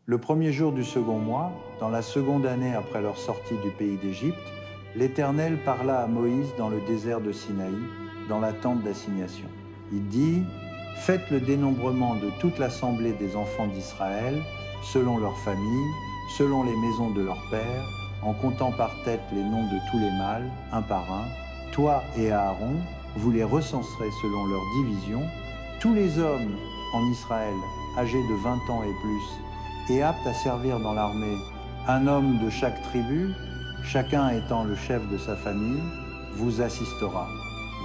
Le premier jour du second mois, dans la seconde année après leur sortie du pays d'Égypte, l'Éternel parla à Moïse dans le désert de Sinaï, dans la tente d'assignation. Il dit : « Faites le dénombrement de toute l'assemblée des enfants d'Israël, selon leurs familles, selon les maisons de leurs pères, en comptant par tête les noms de tous les mâles, un par un. Toi et Aaron, vous les recenserez selon leur division. Tous les hommes en Israël, âgés de 20 ans et plus, et aptes à servir dans l'armée, un homme de chaque tribu, chacun étant le chef de sa famille, vous assistera.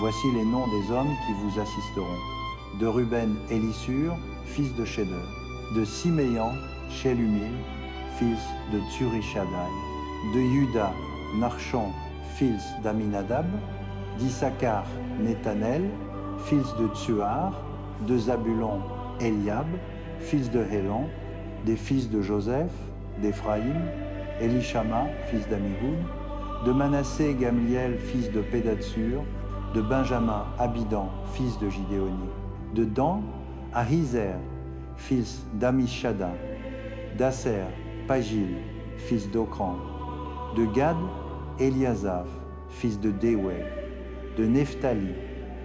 Voici les noms des hommes qui vous assisteront. De Ruben, Élissur, fils de Chédeur. De Siméon, Shélumil, fils de Tsurishadai. De Juda, Narchon, fils d'Aminadab. D'Issachar, Nethanel, fils de Tsuar. De Zabulon, Eliab, fils de Hélon. Des fils de Joseph, d'Éphraïm, Élishama, fils d'Amihoud. De Manassé, Gamliel, fils de Pédatsur. De Benjamin, Abidan, fils de Gidéoni. De Dan, Ahizer, fils d'Amishada. d'Aser, Pagil, fils d'Okran. De Gad, Eliasaph, fils de Déoué. De Nephtali,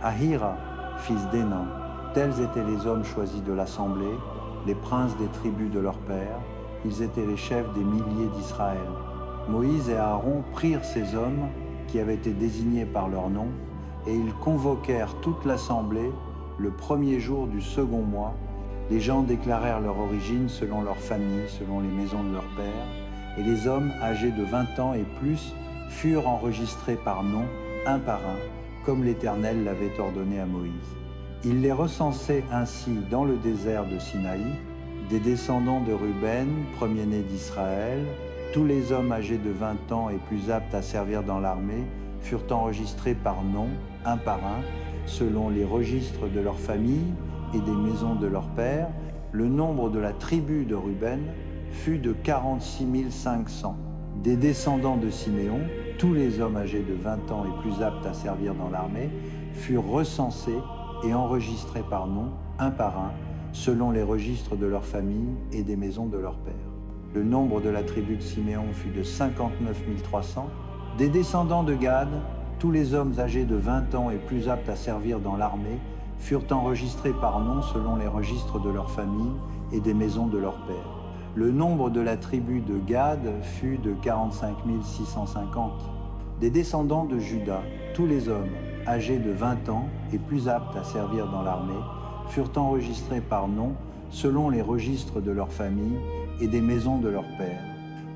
Ahira, fils d'Énan. Tels étaient les hommes choisis de l'assemblée, les princes des tribus de leurs pères. Ils étaient les chefs des milliers d'Israël. Moïse et Aaron prirent ces hommes qui avaient été désignés par leur nom, et ils convoquèrent toute l'assemblée le premier jour du second mois. Les gens déclarèrent leur origine selon leur famille, selon les maisons de leurs pères, et les hommes âgés de 20 ans et plus furent enregistrés par nom, un par un, comme l'Éternel l'avait ordonné à Moïse. Il les recensait ainsi dans le désert de Sinaï, des descendants de Ruben, premier-né d'Israël. Tous les hommes âgés de 20 ans et plus aptes à servir dans l'armée furent enregistrés par nom, un par un, selon les registres de leurs familles et des maisons de leurs pères. Le nombre de la tribu de Ruben fut de 46 500. Des descendants de Siméon, tous les hommes âgés de 20 ans et plus aptes à servir dans l'armée furent recensés et enregistrés par nom, un par un, selon les registres de leurs familles et des maisons de leurs pères. Le nombre de la tribu de Siméon fut de 59 300. Des descendants de Gad, tous les hommes âgés de 20 ans et plus aptes à servir dans l'armée furent enregistrés par nom selon les registres de leurs familles et des maisons de leurs pères. Le nombre de la tribu de Gad fut de 45 650. Des descendants de Juda, tous les hommes âgés de 20 ans et plus aptes à servir dans l'armée furent enregistrés par nom selon les registres de leurs familles et des maisons de leurs pères.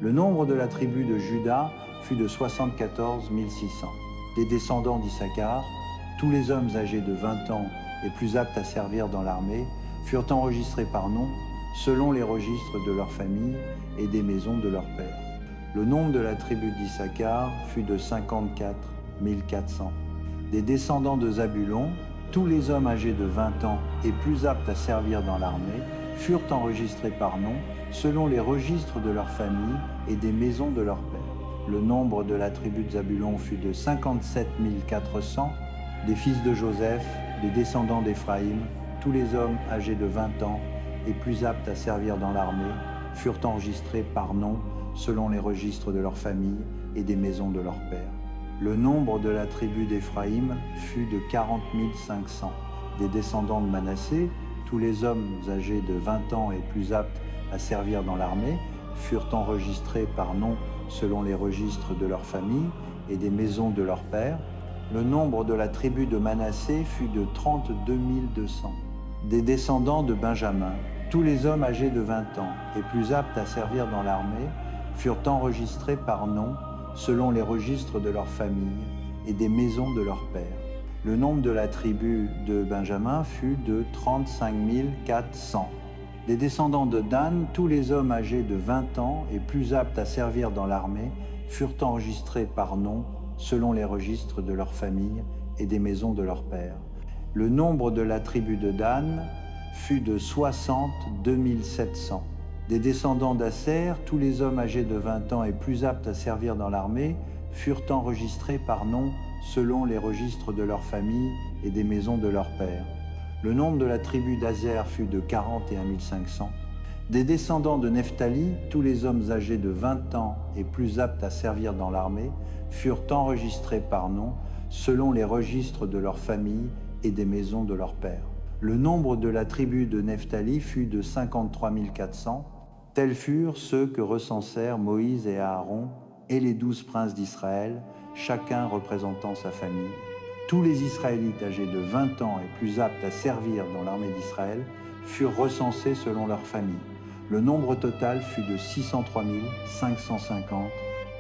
Le nombre de la tribu de Juda fut de 74 600. Des descendants d'Issachar, tous les hommes âgés de 20 ans et plus aptes à servir dans l'armée furent enregistrés par nom selon les registres de leurs familles et des maisons de leurs pères. Le nombre de la tribu d'Issachar fut de 54 400. Des descendants de Zabulon, tous les hommes âgés de 20 ans et plus aptes à servir dans l'armée furent enregistrés par nom selon les registres de leurs familles et des maisons de leurs pères. Le nombre de la tribu de Zabulon fut de 57 400. Des fils de Joseph, des descendants d'Éphraïm, tous les hommes âgés de 20 ans et plus aptes à servir dans l'armée furent enregistrés par nom selon les registres de leurs familles et des maisons de leurs pères. Le nombre de la tribu d'Éphraïm fut de 40 500. Des descendants de Manassé, tous les hommes âgés de 20 ans et plus aptes à servir dans l'armée furent enregistrés par nom selon les registres de leurs familles et des maisons de leurs pères. Le nombre de la tribu de Manassé fut de 32 200. Des descendants de Benjamin, tous les hommes âgés de 20 ans et plus aptes à servir dans l'armée furent enregistrés par nom selon les registres de leurs familles et des maisons de leurs pères. Le nombre de la tribu de Benjamin fut de 35 400. Des descendants de Dan, tous les hommes âgés de 20 ans et plus aptes à servir dans l'armée furent enregistrés par nom selon les registres de leurs familles et des maisons de leurs pères. Le nombre de la tribu de Dan fut de 62 700. Des descendants d'Aser, tous les hommes âgés de 20 ans et plus aptes à servir dans l'armée furent enregistrés par nom selon les registres de leurs familles et des maisons de leurs pères. Le nombre de la tribu d'Aser fut de 41 500. Des descendants de Nephtali, tous les hommes âgés de 20 ans et plus aptes à servir dans l'armée furent enregistrés par nom selon les registres de leurs familles et des maisons de leurs pères. Le nombre de la tribu de Nephtali fut de 53 400. Tels furent ceux que recensèrent Moïse et Aaron et les 12 princes d'Israël, chacun représentant sa famille. Tous les Israélites âgés de 20 ans et plus aptes à servir dans l'armée d'Israël furent recensés selon leur famille. Le nombre total fut de 603 550.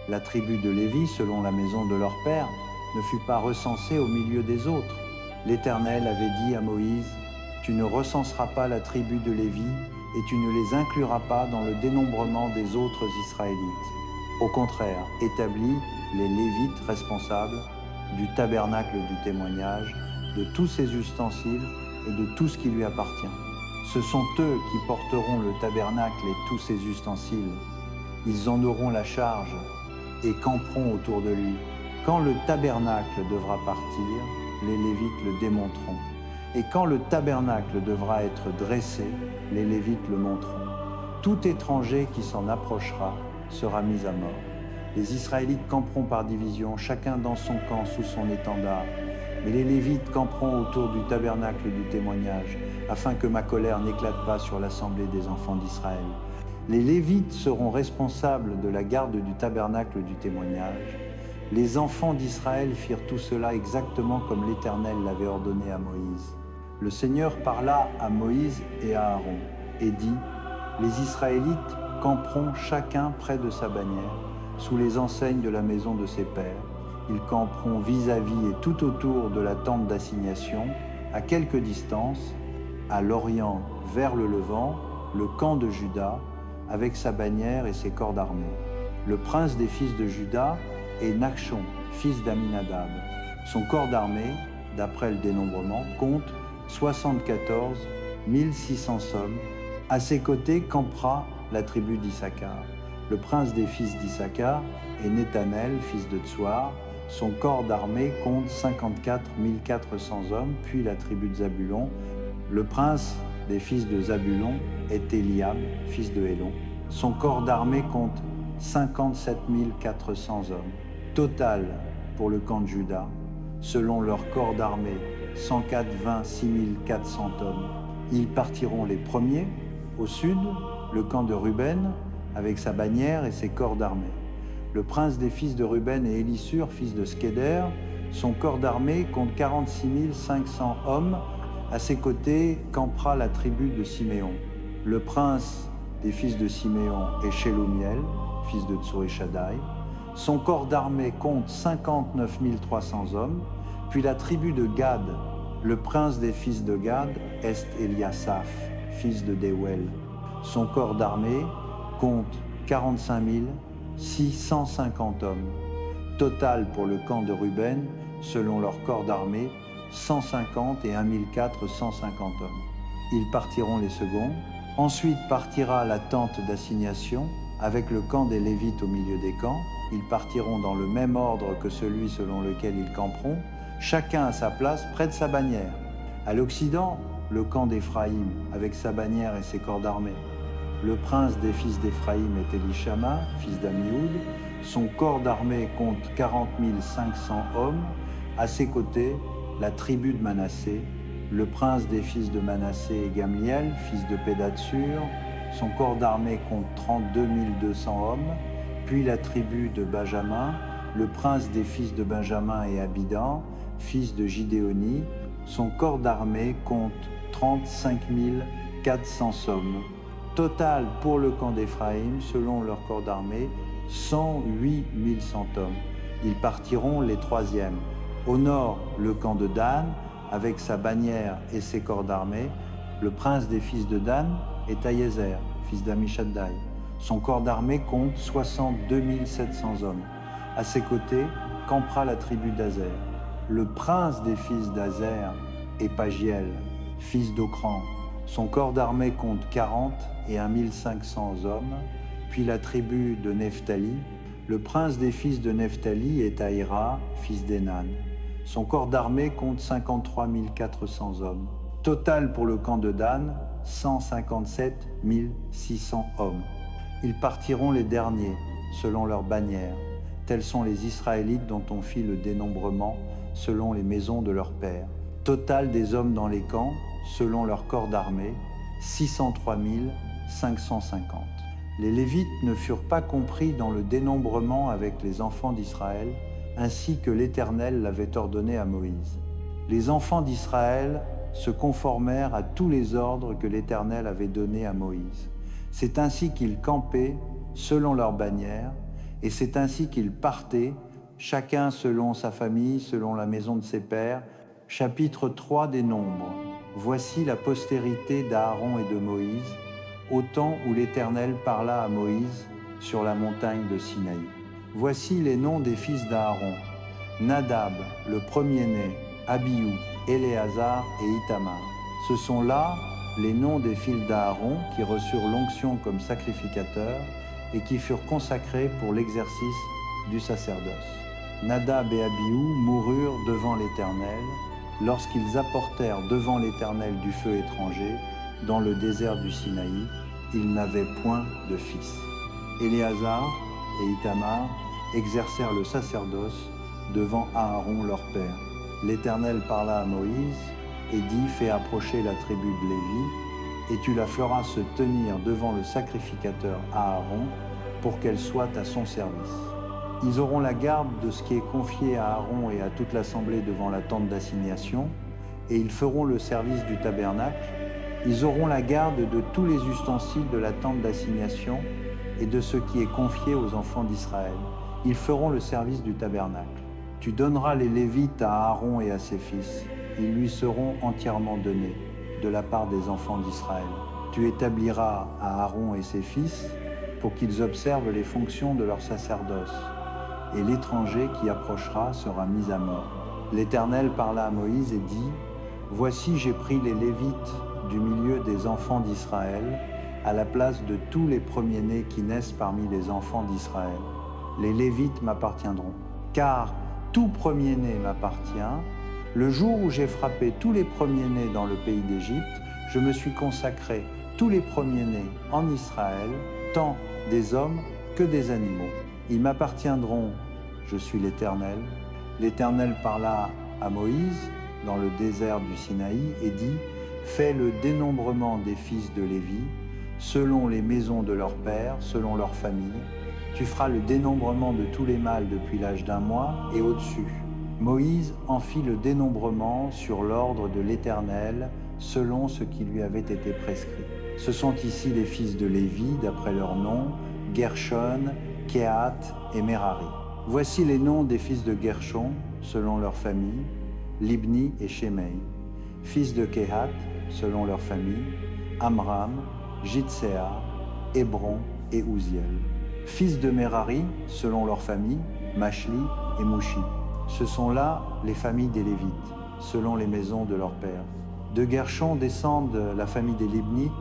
La tribu de Lévi, selon la maison de leur père, ne fut pas recensée au milieu des autres. L'Éternel avait dit à Moïse, « Tu ne recenseras pas la tribu de Lévi et tu ne les incluras pas dans le dénombrement des autres Israélites. Au contraire, établis les Lévites responsables du tabernacle du témoignage, de tous ses ustensiles et de tout ce qui lui appartient. Ce sont eux qui porteront le tabernacle et tous ses ustensiles. Ils en auront la charge et camperont autour de lui. Quand le tabernacle devra partir, les Lévites le démonteront. Et quand le tabernacle devra être dressé, les Lévites le monteront. Tout étranger qui s'en approchera sera mis à mort. Les Israélites camperont par division, chacun dans son camp sous son étendard. Mais les Lévites camperont autour du tabernacle du témoignage, afin que ma colère n'éclate pas sur l'assemblée des enfants d'Israël. Les Lévites seront responsables de la garde du tabernacle du témoignage. Les enfants d'Israël firent tout cela exactement comme l'Éternel l'avait ordonné à Moïse. Le Seigneur parla à Moïse et à Aaron et dit, « Les Israélites camperont chacun près de sa bannière, sous les enseignes de la maison de ses pères. Ils camperont vis-à-vis et tout autour de la tente d'assignation, à quelque distance, à l'orient vers le levant, le camp de Juda, avec sa bannière et ses corps d'armée. Le prince des fils de Juda est Nachshon, fils d'Aminadab. Son corps d'armée, d'après le dénombrement, compte 74 600 hommes. À ses côtés campera la tribu d'Issachar. Le prince des fils d'Issachar est Nethanel, fils de Tsoar. Son corps d'armée compte 54 400 hommes, puis la tribu de Zabulon. Le prince des fils de Zabulon est Eliab, fils de Hélon. Son corps d'armée compte 57 400 hommes. Total pour le camp de Juda, selon leur corps d'armée, 186 400 hommes. Ils partiront les premiers. Au sud, le camp de Ruben, avec sa bannière et ses corps d'armée. Le prince des fils de Ruben est Élissur, fils de Skéder. Son corps d'armée compte 46 500 hommes. À ses côtés campera la tribu de Siméon. Le prince des fils de Siméon est Shelumiel, fils de Tsurishadai. Son corps d'armée compte 59 300 hommes. Puis la tribu de Gad, le prince des fils de Gad est Eliasaph, fils de Deuel. Son corps d'armée compte 45 650 hommes. Total pour le camp de Ruben, selon leur corps d'armée, 150 et 1 450 hommes. Ils partiront les seconds. Ensuite partira la tente d'assignation, avec le camp des Lévites au milieu des camps. Ils partiront dans le même ordre que celui selon lequel ils camperont, chacun à sa place près de sa bannière. À l'Occident, le camp d'Éphraïm, avec sa bannière et ses corps d'armée. Le prince des fils d'Éphraïm est Élishama, fils d'Amioud. Son corps d'armée compte 40 500 hommes. À ses côtés, la tribu de Manassé. Le prince des fils de Manassé est Gamliel, fils de Pédatsur. Son corps d'armée compte 32 200 hommes. Puis la tribu de Benjamin. Le prince des fils de Benjamin est Abidan, fils de Gidéoni. Son corps d'armée compte 35 400 hommes. Total pour le camp d'Éphraïm, selon leur corps d'armée, 108 100 hommes. Ils partiront les troisièmes. Au nord, le camp de Dan, avec sa bannière et ses corps d'armée. Le prince des fils de Dan est Aïezer, fils d'Amishaddai. Son corps d'armée compte 62 700 hommes. À ses côtés, campera la tribu d'Azer. Le prince des fils d'Azer est Pagiel, fils d'Ocran. Son corps d'armée compte 40 et 1 500 hommes. Puis la tribu de Nephtali. Le prince des fils de Nephtali est Aïra, fils d'Enan. Son corps d'armée compte 53 400 hommes. Total pour le camp de Dan, 157 600 hommes. Ils partiront les derniers, selon leurs bannières. Tels sont les Israélites dont on fit le dénombrement selon les maisons de leurs pères. Total des hommes dans les camps, selon leur corps d'armée, 603 550. Les Lévites ne furent pas compris dans le dénombrement avec les enfants d'Israël, ainsi que l'Éternel l'avait ordonné à Moïse. Les enfants d'Israël se conformèrent à tous les ordres que l'Éternel avait donnés à Moïse. C'est ainsi qu'ils campaient selon leurs bannières, et c'est ainsi qu'ils partaient, chacun selon sa famille, selon la maison de ses pères. Chapitre 3 des Nombres. Voici la postérité d'Aaron et de Moïse, au temps où l'Éternel parla à Moïse sur la montagne de Sinaï. Voici les noms des fils d'Aaron. Nadab, le premier-né, Abihu, Éléazar et Ithamar. Ce sont là les noms des fils d'Aaron qui reçurent l'onction comme sacrificateurs et qui furent consacrés pour l'exercice du sacerdoce. Nadab et Abihu moururent devant l'Éternel lorsqu'ils apportèrent devant l'Éternel du feu étranger dans le désert du Sinaï. Ils n'avaient point de fils. Éléazar et Ithamar exercèrent le sacerdoce devant Aaron leur père. L'Éternel parla à Moïse et dit, fais approcher la tribu de Lévi, et tu la feras se tenir devant le sacrificateur Aaron pour qu'elle soit à son service. Ils auront la garde de ce qui est confié à Aaron et à toute l'assemblée devant la tente d'assignation, et ils feront le service du tabernacle. Ils auront la garde de tous les ustensiles de la tente d'assignation et de ce qui est confié aux enfants d'Israël. Ils feront le service du tabernacle. Tu donneras les Lévites à Aaron et à ses fils. Ils lui seront entièrement donnés de la part des enfants d'Israël. Tu établiras à Aaron et ses fils pour qu'ils observent les fonctions de leur sacerdoce. Et l'étranger qui approchera sera mis à mort. L'Éternel parla à Moïse et dit, « Voici, j'ai pris les Lévites du milieu des enfants d'Israël, à la place de tous les premiers-nés qui naissent parmi les enfants d'Israël. Les Lévites m'appartiendront, car tout premier-né m'appartient. Le jour où j'ai frappé tous les premiers-nés dans le pays d'Égypte, je me suis consacré tous les premiers-nés en Israël, tant des hommes que des animaux. Ils m'appartiendront, je suis l'Éternel. » L'Éternel parla à Moïse dans le désert du Sinaï et dit, « Fais le dénombrement des fils de Lévi, selon les maisons de leurs pères, selon leurs familles. Tu feras le dénombrement de tous les mâles depuis l'âge d'1 mois et au-dessus. » Moïse en fit le dénombrement sur l'ordre de l'Éternel, selon ce qui lui avait été prescrit. Ce sont ici les fils de Lévi, d'après leurs noms, Gershon, Kehath et Merari. Voici les noms des fils de Gershon, selon leur famille, Libni et Shimei. Fils de Kehath, selon leur famille, Amram, Jitséa, Hébron et Ouziel. Fils de Merari, selon leur famille, Machli et Mouchi. Ce sont là les familles des Lévites, selon les maisons de leurs pères. De Gershon descendent la famille des Libnites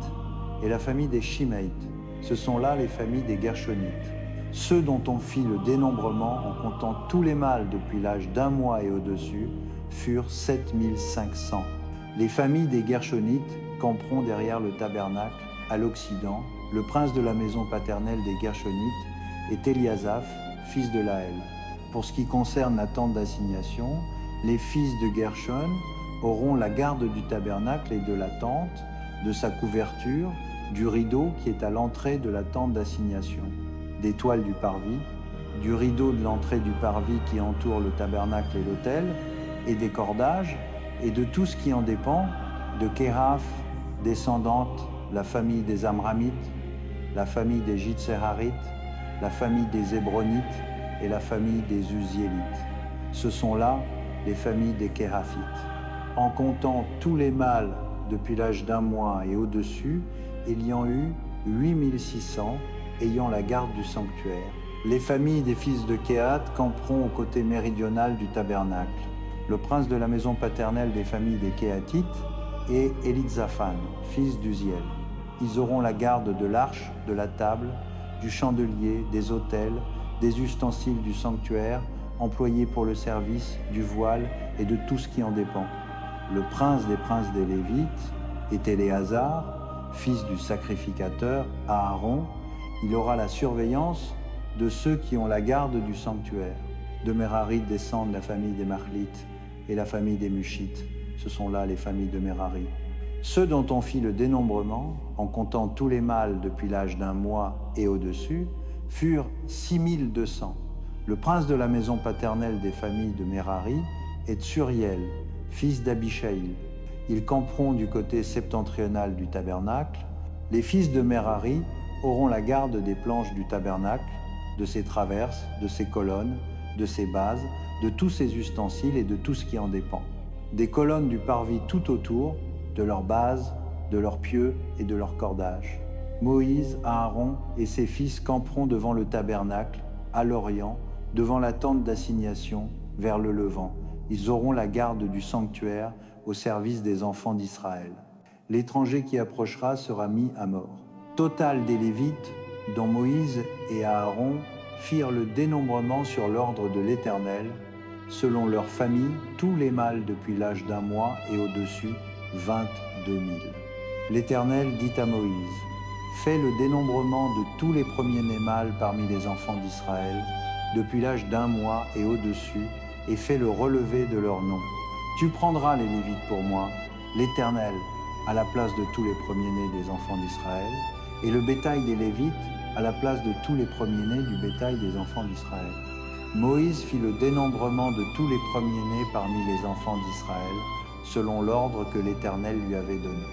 et la famille des Shiméites. Ce sont là les familles des Gershonites. Ceux dont on fit le dénombrement en comptant tous les mâles depuis l'âge d'1 mois et au-dessus furent 7500. Les familles des Gershonites camperont derrière le tabernacle à l'Occident. Le prince de la maison paternelle des Gershonites est Éliasaph, fils de Laël. Pour ce qui concerne la tente d'assignation, les fils de Gershon auront la garde du tabernacle et de la tente, de sa couverture, du rideau qui est à l'entrée de la tente d'assignation, des toiles du parvis, du rideau de l'entrée du parvis qui entoure le tabernacle et l'autel, et des cordages, et de tout ce qui en dépend, de Kéhaph, descendante, la famille des Amramites, la famille des Jitséharites, la famille des Hébronites et la famille des Uziélites. Ce sont là les familles des Kéhaphites. En comptant tous les mâles depuis l'âge d'1 mois et au-dessus, il y en eut 8600 ayant la garde du sanctuaire. Les familles des fils de Kehath camperont au côté méridional du tabernacle. Le prince de la maison paternelle des familles des Kéhathites est Élitsaphan, fils d'Uziel. Ils auront la garde de l'arche, de la table, du chandelier, des autels, des ustensiles du sanctuaire, employés pour le service, du voile et de tout ce qui en dépend. Le prince des Lévites est Éléazar, fils du sacrificateur, Aaron, il aura la surveillance de ceux qui ont la garde du sanctuaire. De Merari descendent la famille des Machlites et la famille des Mushites. Ce sont là les familles de Merari. Ceux dont on fit le dénombrement, en comptant tous les mâles depuis l'âge d'1 mois et au-dessus, furent 6200. Le prince de la maison paternelle des familles de Merari est Tsuriel, fils d'Abishaïl. Ils camperont du côté septentrional du tabernacle. Les fils de Merari auront la garde des planches du tabernacle, de ses traverses, de ses colonnes, de ses bases, de tous ses ustensiles et de tout ce qui en dépend. Des colonnes du parvis tout autour, de leurs bases, de leurs pieux et de leurs cordages. Moïse, Aaron et ses fils camperont devant le tabernacle, à l'orient, devant la tente d'assignation, vers le levant. Ils auront la garde du sanctuaire au service des enfants d'Israël. L'étranger qui approchera sera mis à mort. Total des Lévites, dont Moïse et Aaron firent le dénombrement sur l'ordre de l'Éternel, selon leurs familles, tous les mâles depuis l'âge d'1 mois et au-dessus, 22 000. L'Éternel dit à Moïse, « Fais le dénombrement de tous les premiers-nés mâles parmi les enfants d'Israël, depuis l'âge d'1 mois et au-dessus, et fais le relevé de leurs noms. Tu prendras les Lévites pour moi, l'Éternel, à la place de tous les premiers-nés des enfants d'Israël, et le bétail des Lévites à la place de tous les premiers-nés du bétail des enfants d'Israël. » Moïse fit le dénombrement de tous les premiers-nés parmi les enfants d'Israël, selon l'ordre que l'Éternel lui avait donné.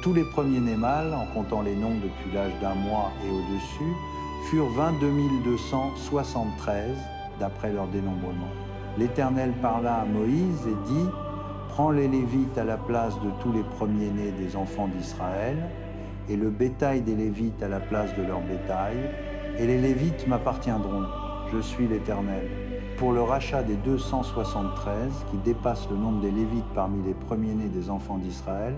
Tous les premiers-nés mâles, en comptant les noms depuis l'âge d'1 mois et au-dessus, furent 22 273, d'après leur dénombrement. L'Éternel parla à Moïse et dit, « Prends les Lévites à la place de tous les premiers-nés des enfants d'Israël, et le bétail des Lévites à la place de leur bétail, et les Lévites m'appartiendront. Je suis l'Éternel. Pour le rachat des 273, qui dépassent le nombre des Lévites parmi les premiers-nés des enfants d'Israël,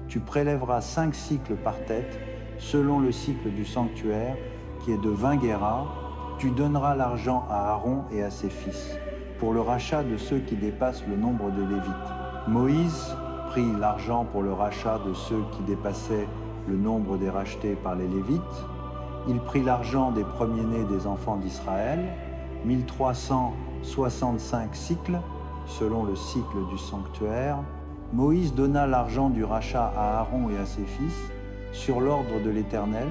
tu prélèveras 5 cycles par tête, selon le cycle du sanctuaire, qui est de 20 guéras. Tu donneras l'argent à Aaron et à ses fils, pour le rachat de ceux qui dépassent le nombre des Lévites. Moïse prit l'argent pour le rachat de ceux qui dépassaient le nombre des rachetés par les Lévites. Il prit l'argent des premiers-nés des enfants d'Israël, 1365 cycles, selon le cycle du sanctuaire. Moïse donna l'argent du rachat à Aaron et à ses fils, sur l'ordre de l'Éternel,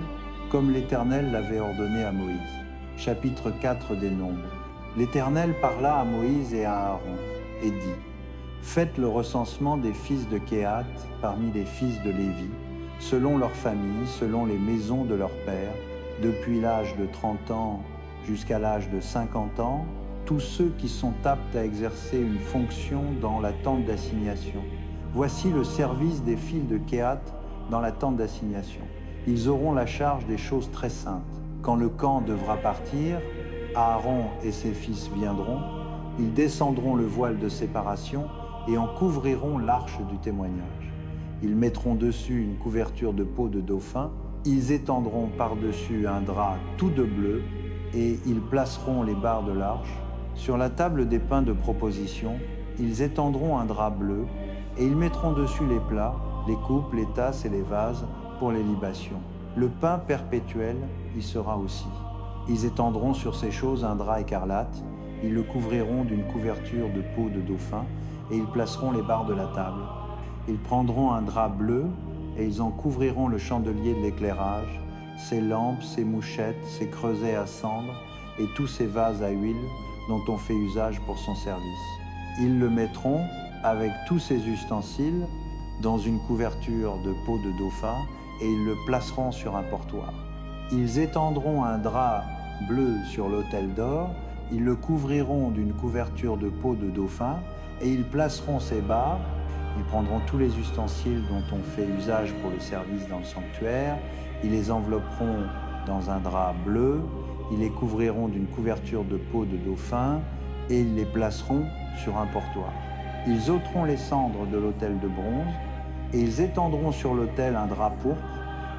comme l'Éternel l'avait ordonné à Moïse. Chapitre 4 des Nombres. L'Éternel parla à Moïse et à Aaron, et dit, « Faites le recensement des fils de Kehat parmi les fils de Lévi, selon leurs familles, selon les maisons de leurs pères, depuis l'âge de 30 ans jusqu'à l'âge de 50 ans, tous ceux qui sont aptes à exercer une fonction dans la tente d'assignation. Voici le service des fils de Kehat dans la tente d'assignation. Ils auront la charge des choses très saintes. Quand le camp devra partir, Aaron et ses fils viendront, ils descendront le voile de séparation et en couvriront l'arche du témoignage. Ils mettront dessus une couverture de peau de dauphin. Ils étendront par-dessus un drap tout de bleu et ils placeront les barres de l'arche. Sur la table des pains de proposition, ils étendront un drap bleu et ils mettront dessus les plats, les coupes, les tasses et les vases pour les libations. Le pain perpétuel y sera aussi. Ils étendront sur ces choses un drap écarlate, ils le couvriront d'une couverture de peau de dauphin et ils placeront les barres de la table. Ils prendront un drap bleu et ils en couvriront le chandelier de l'éclairage, ses lampes, ses mouchettes, ses creusets à cendre et tous ses vases à huile dont on fait usage pour son service. Ils le mettront avec tous ses ustensiles dans une couverture de peau de dauphin et ils le placeront sur un portoir. Ils étendront un drap bleu sur l'autel d'or, ils le couvriront d'une couverture de peau de dauphin et ils placeront ses barres. Ils prendront tous les ustensiles dont on fait usage pour le service dans le sanctuaire, ils les envelopperont dans un drap bleu, ils les couvriront d'une couverture de peau de dauphin et ils les placeront sur un portoir. Ils ôteront les cendres de l'autel de bronze et ils étendront sur l'autel un drap pourpre.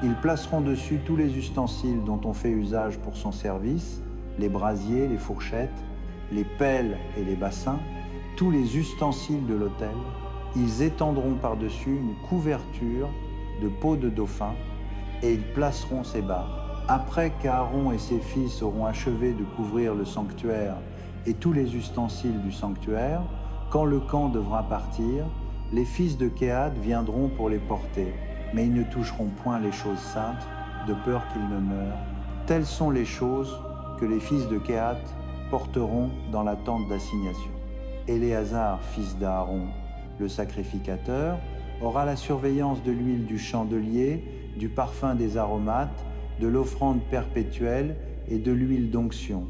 Ils placeront dessus tous les ustensiles dont on fait usage pour son service, les brasiers, les fourchettes, les pelles et les bassins, tous les ustensiles de l'autel. Ils étendront par-dessus une couverture de peau de dauphin et ils placeront ces barres. Après qu'Aaron et ses fils auront achevé de couvrir le sanctuaire et tous les ustensiles du sanctuaire, quand le camp devra partir, les fils de Kehath viendront pour les porter, mais ils ne toucheront point les choses saintes, de peur qu'ils ne meurent. Telles sont les choses que les fils de Kehath porteront dans la tente d'assignation. Éléazar, fils d'Aaron, le sacrificateur, aura la surveillance de l'huile du chandelier, du parfum des aromates, de l'offrande perpétuelle et de l'huile d'onction.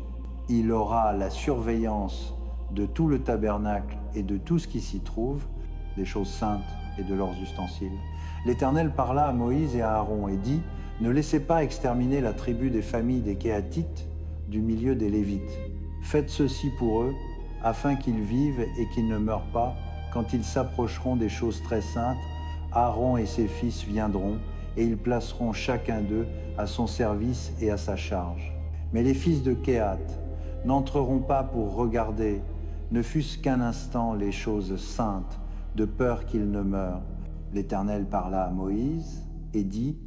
Il aura la surveillance de tout le tabernacle et de tout ce qui s'y trouve, des choses saintes et de leurs ustensiles. L'Éternel parla à Moïse et à Aaron et dit : Ne laissez pas exterminer la tribu des familles des Kéhathites du milieu des Lévites. Faites ceci pour eux, afin qu'ils vivent et qu'ils ne meurent pas. Quand ils s'approcheront des choses très saintes, Aaron et ses fils viendront, et ils placeront chacun d'eux à son service et à sa charge. Mais les fils de Kehath n'entreront pas pour regarder, ne fût-ce qu'un instant, les choses saintes, de peur qu'ils ne meurent. L'Éternel parla à Moïse et dit :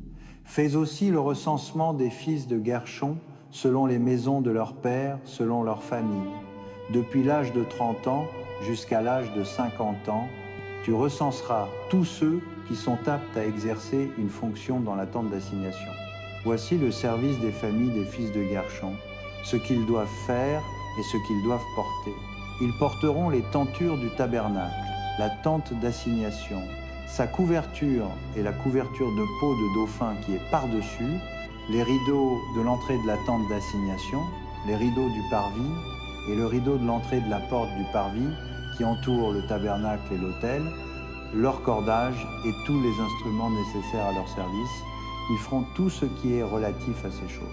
Fais aussi le recensement des fils de Guershon, selon les maisons de leurs pères, selon leurs familles. Depuis l'âge de 30 ans jusqu'à l'âge de 50 ans, tu recenseras tous ceux qui sont aptes à exercer une fonction dans la tente d'assignation. Voici le service des familles des fils de Guershon, ce qu'ils doivent faire et ce qu'ils doivent porter. Ils porteront les tentures du tabernacle, la tente d'assignation, sa couverture et la couverture de peau de dauphin qui est par-dessus, les rideaux de l'entrée de la tente d'assignation, les rideaux du parvis et le rideau de l'entrée de la porte du parvis qui entoure le tabernacle et l'autel, leur cordage et tous les instruments nécessaires à leur service. Ils feront tout ce qui est relatif à ces choses.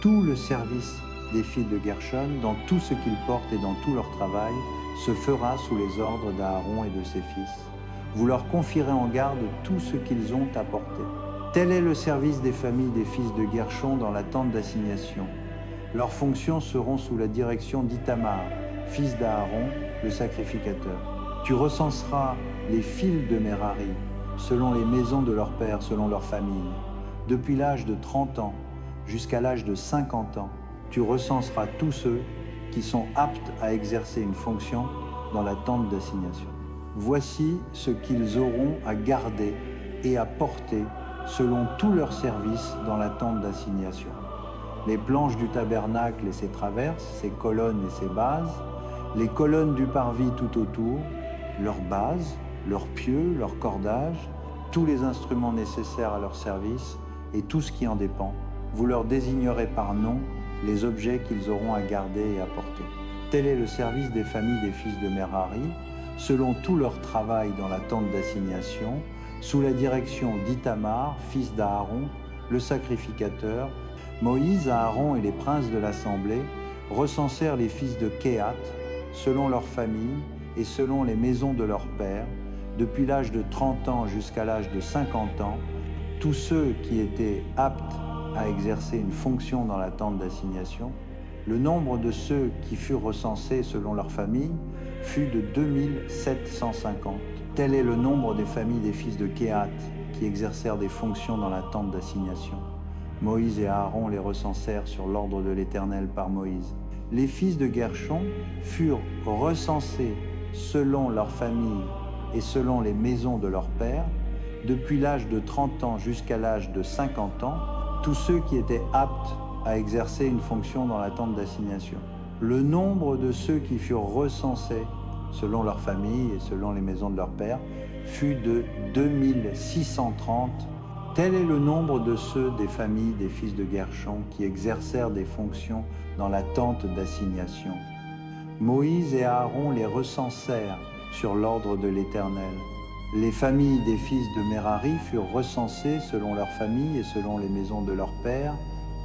Tout le service des fils de Guershon, dans tout ce qu'ils portent et dans tout leur travail, se fera sous les ordres d'Aaron et de ses fils. Vous leur confierez en garde tout ce qu'ils ont à porter. Tel est le service des familles des fils de Guershon dans la tente d'assignation. Leurs fonctions seront sous la direction d'Ithamar, fils d'Aaron, le sacrificateur. Tu recenseras les fils de Merari, selon les maisons de leurs pères, selon leurs familles. Depuis l'âge de 30 ans jusqu'à l'âge de 50 ans, tu recenseras tous ceux qui sont aptes à exercer une fonction dans la tente d'assignation. Voici ce qu'ils auront à garder et à porter selon tout leur service dans la tente d'assignation. Les planches du tabernacle et ses traverses, ses colonnes et ses bases, les colonnes du parvis tout autour, leurs bases, leurs pieux, leurs cordages, tous les instruments nécessaires à leur service et tout ce qui en dépend. Vous leur désignerez par nom les objets qu'ils auront à garder et à porter. Tel est le service des familles des fils de Merari, selon tout leur travail dans la tente d'assignation, sous la direction d'Ithamar, fils d'Aaron, le sacrificateur. Moïse, Aaron et les princes de l'assemblée recensèrent les fils de Kehath, selon leurs familles et selon les maisons de leurs pères, depuis l'âge de 30 ans jusqu'à l'âge de 50 ans, tous ceux qui étaient aptes à exercer une fonction dans la tente d'assignation. Le nombre de ceux qui furent recensés selon leur famille fut de 2750. Tel est le nombre des familles des fils de Kehath qui exercèrent des fonctions dans la tente d'assignation. Moïse et Aaron les recensèrent sur l'ordre de l'Éternel par Moïse. Les fils de Guershon furent recensés selon leur famille et selon les maisons de leurs pères, depuis l'âge de 30 ans jusqu'à l'âge de 50 ans, tous ceux qui étaient aptes à exercer une fonction dans la tente d'assignation. Le nombre de ceux qui furent recensés selon leur famille et selon les maisons de leurs pères fut de 2630. Tel est le nombre de ceux des familles des fils de Guershon qui exercèrent des fonctions dans la tente d'assignation. Moïse et Aaron les recensèrent sur l'ordre de l'Éternel. Les familles des fils de Merari furent recensées selon leur famille et selon les maisons de leurs pères,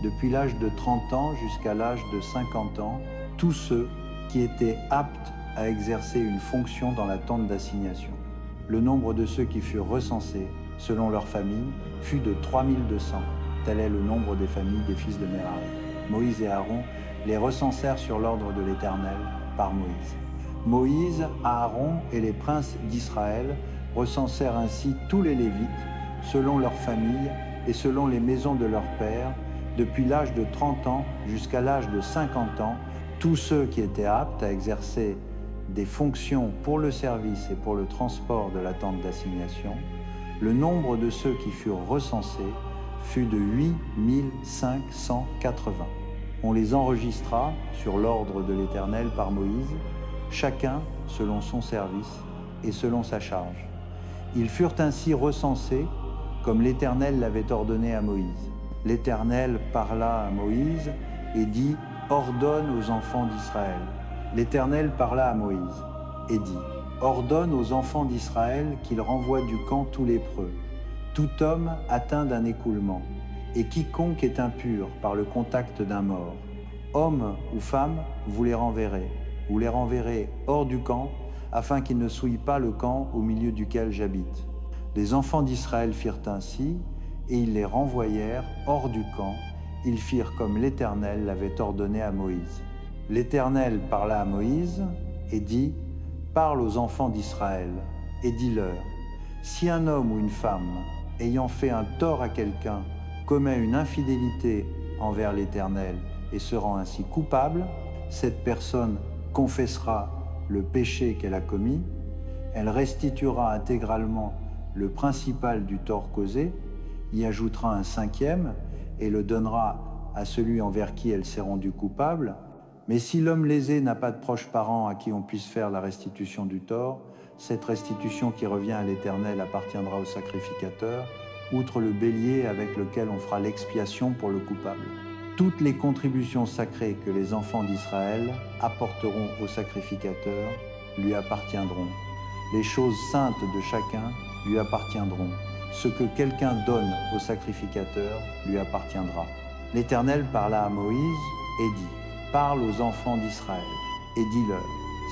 depuis l'âge de 30 ans jusqu'à l'âge de 50 ans, tous ceux qui étaient aptes à exercer une fonction dans la tente d'assignation. Le nombre de ceux qui furent recensés selon leur famille fut de 3200. Tel est le nombre des familles des fils de Merari. Moïse et Aaron les recensèrent sur l'ordre de l'Éternel par Moïse. Moïse, Aaron et les princes d'Israël recensèrent ainsi tous les Lévites selon leurs familles et selon les maisons de leurs pères, depuis l'âge de 30 ans jusqu'à l'âge de 50 ans, tous ceux qui étaient aptes à exercer des fonctions pour le service et pour le transport de la tente d'assignation, le nombre de ceux qui furent recensés fut de 8 580. On les enregistra sur l'ordre de l'Éternel par Moïse, chacun selon son service et selon sa charge. Ils furent ainsi recensés comme l'Éternel l'avait ordonné à Moïse. L'Éternel parla à Moïse et dit « Ordonne aux enfants d'Israël ». L'Éternel parla à Moïse et dit « Ordonne aux enfants d'Israël qu'ils renvoient du camp tous lépreux, tout homme atteint d'un écoulement, et quiconque est impur par le contact d'un mort. Homme ou femme, vous les renverrez hors du camp, afin qu'ils ne souillent pas le camp au milieu duquel j'habite. » Les enfants d'Israël firent ainsi, et ils les renvoyèrent hors du camp. Ils firent comme l'Éternel l'avait ordonné à Moïse. L'Éternel parla à Moïse et dit « Parle aux enfants d'Israël et dis-leur, si un homme ou une femme, ayant fait un tort à quelqu'un, commet une infidélité envers l'Éternel et se rend ainsi coupable, cette personne confessera le péché qu'elle a commis, elle restituera intégralement le principal du tort causé, y ajoutera un 5e et le donnera à celui envers qui elle s'est rendue coupable. Mais si l'homme lésé n'a pas de proche parent à qui on puisse faire la restitution du tort, cette restitution qui revient à l'Éternel appartiendra au sacrificateur, outre le bélier avec lequel on fera l'expiation pour le coupable. Toutes les contributions sacrées que les enfants d'Israël apporteront au sacrificateur lui appartiendront. Les choses saintes de chacun lui appartiendront. Ce que quelqu'un donne au sacrificateur lui appartiendra. L'Éternel parla à Moïse et dit « Parle aux enfants d'Israël et dis-leur,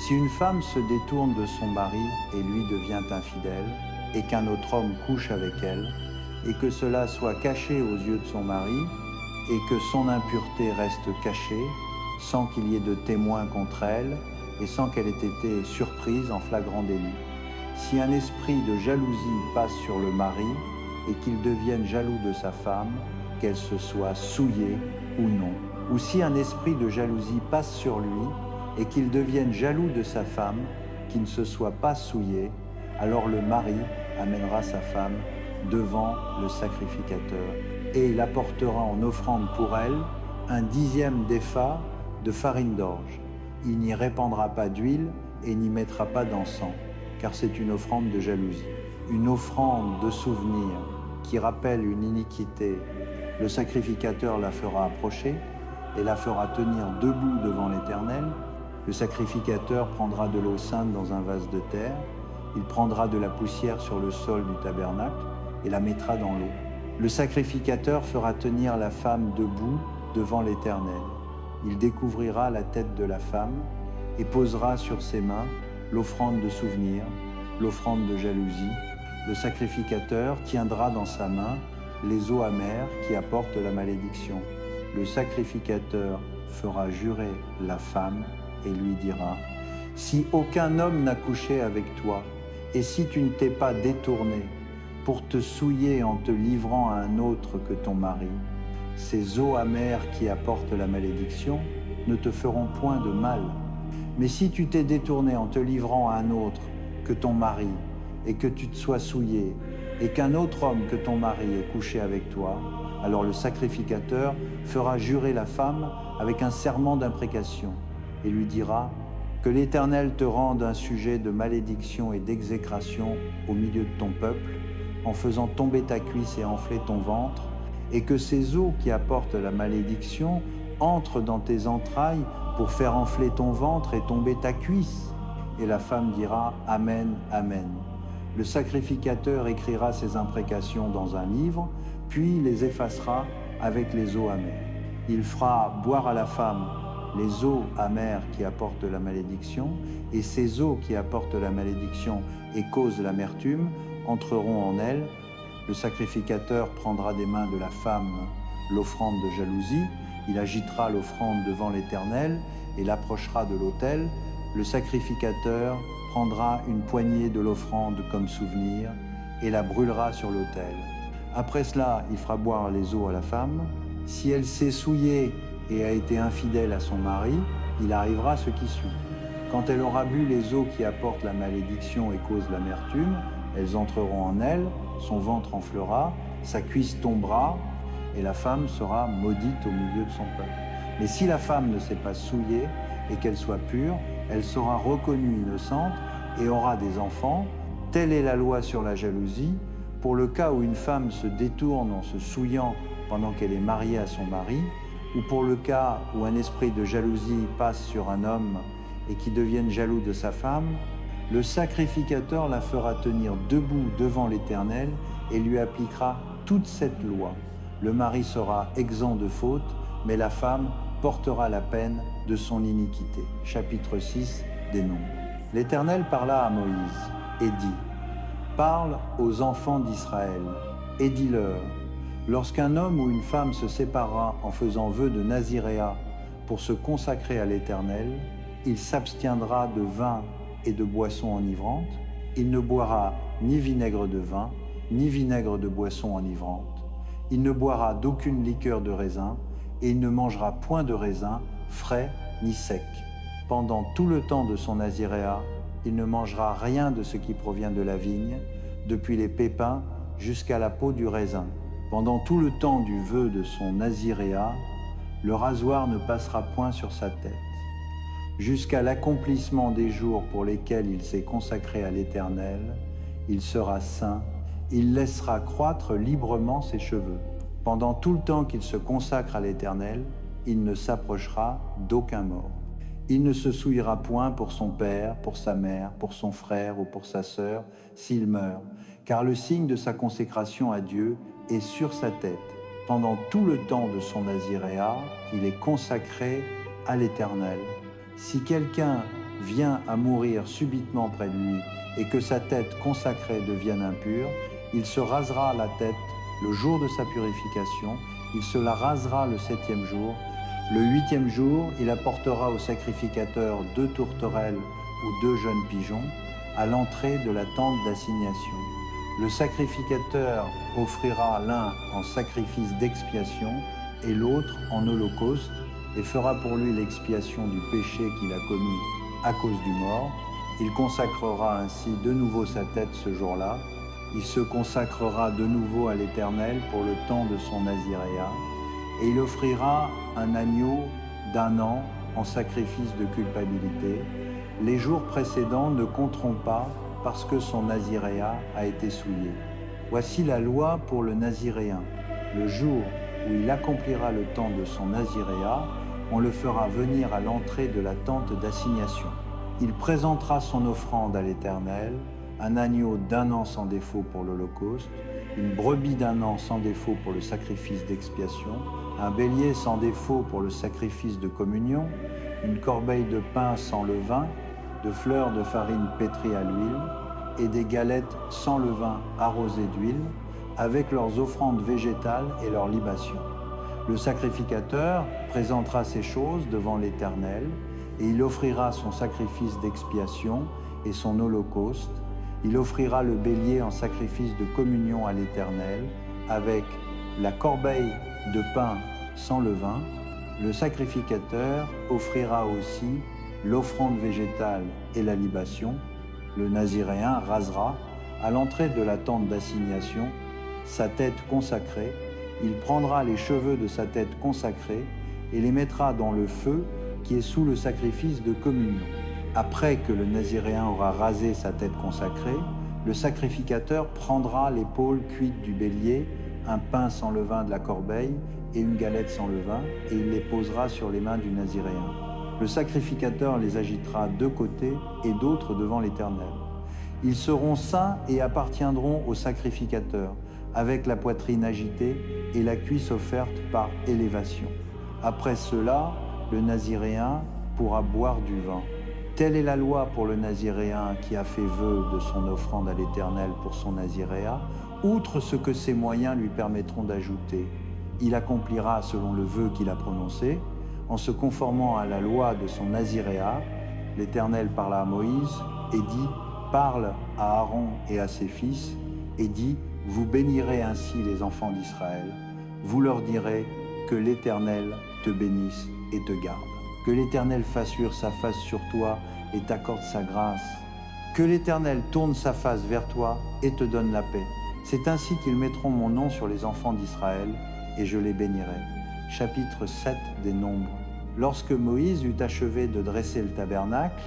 si une femme se détourne de son mari et lui devient infidèle, et qu'un autre homme couche avec elle, et que cela soit caché aux yeux de son mari, et que son impureté reste cachée, sans qu'il y ait de témoins contre elle, et sans qu'elle ait été surprise en flagrant délit. Si un esprit de jalousie passe sur le mari, et qu'il devienne jaloux de sa femme, qu'elle se soit souillée ou non. Ou si un esprit de jalousie passe sur lui, et qu'il devienne jaloux de sa femme, qui ne se soit pas souillée, alors le mari amènera sa femme devant le sacrificateur, et il apportera en offrande pour elle un 10e d'épha de farine d'orge. Il n'y répandra pas d'huile et n'y mettra pas d'encens, car c'est une offrande de jalousie. Une offrande de souvenir qui rappelle une iniquité, le sacrificateur la fera approcher et la fera tenir debout devant l'Éternel. Le sacrificateur prendra de l'eau sainte dans un vase de terre, il prendra de la poussière sur le sol du tabernacle et la mettra dans l'eau. Le sacrificateur fera tenir la femme debout devant l'Éternel. Il découvrira la tête de la femme et posera sur ses mains l'offrande de souvenir, l'offrande de jalousie. Le sacrificateur tiendra dans sa main les eaux amères qui apportent la malédiction. Le sacrificateur fera jurer la femme et lui dira « Si aucun homme n'a couché avec toi, et si tu ne t'es pas détourné pour te souiller en te livrant à un autre que ton mari, ces eaux amères qui apportent la malédiction ne te feront point de mal. Mais si tu t'es détourné en te livrant à un autre que ton mari, et que tu te sois souillé, et qu'un autre homme que ton mari ait couché avec toi, alors le sacrificateur fera jurer la femme avec un serment d'imprécation, et lui dira « Que l'Éternel te rende un sujet de malédiction et d'exécration au milieu de ton peuple, en faisant tomber ta cuisse et enfler ton ventre, et que ces eaux qui apportent la malédiction entrent dans tes entrailles pour faire enfler ton ventre et tomber ta cuisse. » Et la femme dira « Amen, Amen ». Le sacrificateur écrira ces imprécations dans un livre, puis les effacera avec les eaux amères. Il fera boire à la femme les eaux amères qui apportent la malédiction, et ces eaux qui apportent la malédiction et causent l'amertume entreront en elle. Le sacrificateur prendra des mains de la femme l'offrande de jalousie, il agitera l'offrande devant l'Éternel et l'approchera de l'autel. Le sacrificateur prendra une poignée de l'offrande comme souvenir et la brûlera sur l'autel. Après cela, il fera boire les eaux à la femme. Si elle s'est souillée et a été infidèle à son mari, il arrivera ce qui suit. Quand elle aura bu les eaux qui apportent la malédiction et causent l'amertume, elles entreront en elle, son ventre enflera, sa cuisse tombera, et la femme sera maudite au milieu de son peuple. Mais si la femme ne s'est pas souillée et qu'elle soit pure, elle sera reconnue innocente et aura des enfants. Telle est la loi sur la jalousie. Pour le cas où une femme se détourne en se souillant pendant qu'elle est mariée à son mari, ou pour le cas où un esprit de jalousie passe sur un homme et qui devienne jaloux de sa femme, le sacrificateur la fera tenir debout devant l'Éternel et lui appliquera toute cette loi. Le mari sera exempt de faute, mais la femme portera la peine de son iniquité. Chapitre 6 des Nombres. L'Éternel parla à Moïse et dit : Parle aux enfants d'Israël et dis-leur : lorsqu'un homme ou une femme se séparera en faisant vœu de naziréat pour se consacrer à l'Éternel, il s'abstiendra de vin et de boissons enivrantes, il ne boira ni vinaigre de vin, ni vinaigre de boissons enivrantes, il ne boira d'aucune liqueur de raisin, et il ne mangera point de raisin, frais ni sec. Pendant tout le temps de son naziréat, il ne mangera rien de ce qui provient de la vigne, depuis les pépins jusqu'à la peau du raisin. Pendant tout le temps du vœu de son naziréat, le rasoir ne passera point sur sa tête. Jusqu'à l'accomplissement des jours pour lesquels il s'est consacré à l'Éternel, il sera saint, il laissera croître librement ses cheveux. Pendant tout le temps qu'il se consacre à l'Éternel, il ne s'approchera d'aucun mort. Il ne se souillera point pour son père, pour sa mère, pour son frère ou pour sa sœur, s'il meurt, car le signe de sa consécration à Dieu est sur sa tête. Pendant tout le temps de son naziréat, il est consacré à l'Éternel. Si quelqu'un vient à mourir subitement près de lui et que sa tête consacrée devienne impure, il se rasera la tête le jour de sa purification, il se la rasera le 7e jour. Le 8e jour, il apportera au sacrificateur 2 tourterelles ou 2 jeunes pigeons à l'entrée de la tente d'assignation. Le sacrificateur offrira l'un en sacrifice d'expiation et l'autre en holocauste et fera pour lui l'expiation du péché qu'il a commis à cause du mort. Il consacrera ainsi de nouveau sa tête ce jour-là. Il se consacrera de nouveau à l'Éternel pour le temps de son naziréat, et il offrira un agneau d'1 an en sacrifice de culpabilité. Les jours précédents ne compteront pas parce que son naziréat a été souillé. Voici la loi pour le naziréen. Le jour où il accomplira le temps de son naziréat, on le fera venir à l'entrée de la tente d'assignation. Il présentera son offrande à l'Éternel, un agneau d'1 an sans défaut pour l'holocauste, une brebis d'1 an sans défaut pour le sacrifice d'expiation, un bélier sans défaut pour le sacrifice de communion, une corbeille de pain sans levain, de fleurs de farine pétrie à l'huile, et des galettes sans levain arrosées d'huile, avec leurs offrandes végétales et leurs libations. Le sacrificateur présentera ces choses devant l'Éternel, et il offrira son sacrifice d'expiation et son holocauste. Il offrira le bélier en sacrifice de communion à l'Éternel, avec la corbeille de pain sans levain. Le sacrificateur offrira aussi l'offrande végétale et la libation. Le naziréen rasera, à l'entrée de la tente d'assignation, sa tête consacrée. Il prendra les cheveux de sa tête consacrée et les mettra dans le feu qui est sous le sacrifice de communion. Après que le naziréen aura rasé sa tête consacrée, le sacrificateur prendra l'épaule cuite du bélier, un pain sans levain de la corbeille et une galette sans levain, et il les posera sur les mains du naziréen. Le sacrificateur les agitera de côté et d'autre devant l'Éternel. Ils seront saints et appartiendront au sacrificateur, avec la poitrine agitée et la cuisse offerte par élévation. Après cela, le naziréen pourra boire du vin. Telle est la loi pour le naziréen qui a fait vœu de son offrande à l'Éternel pour son naziréat, outre ce que ses moyens lui permettront d'ajouter. Il accomplira selon le vœu qu'il a prononcé, en se conformant à la loi de son naziréat. L'Éternel parla à Moïse et dit : Parle à Aaron et à ses fils, et dit : vous bénirez ainsi les enfants d'Israël. Vous leur direz que l'Éternel te bénisse et te garde. Que l'Éternel fasse luire sa face sur toi et t'accorde sa grâce. Que l'Éternel tourne sa face vers toi et te donne la paix. C'est ainsi qu'ils mettront mon nom sur les enfants d'Israël et je les bénirai. Chapitre 7 des Nombres. Lorsque Moïse eut achevé de dresser le tabernacle,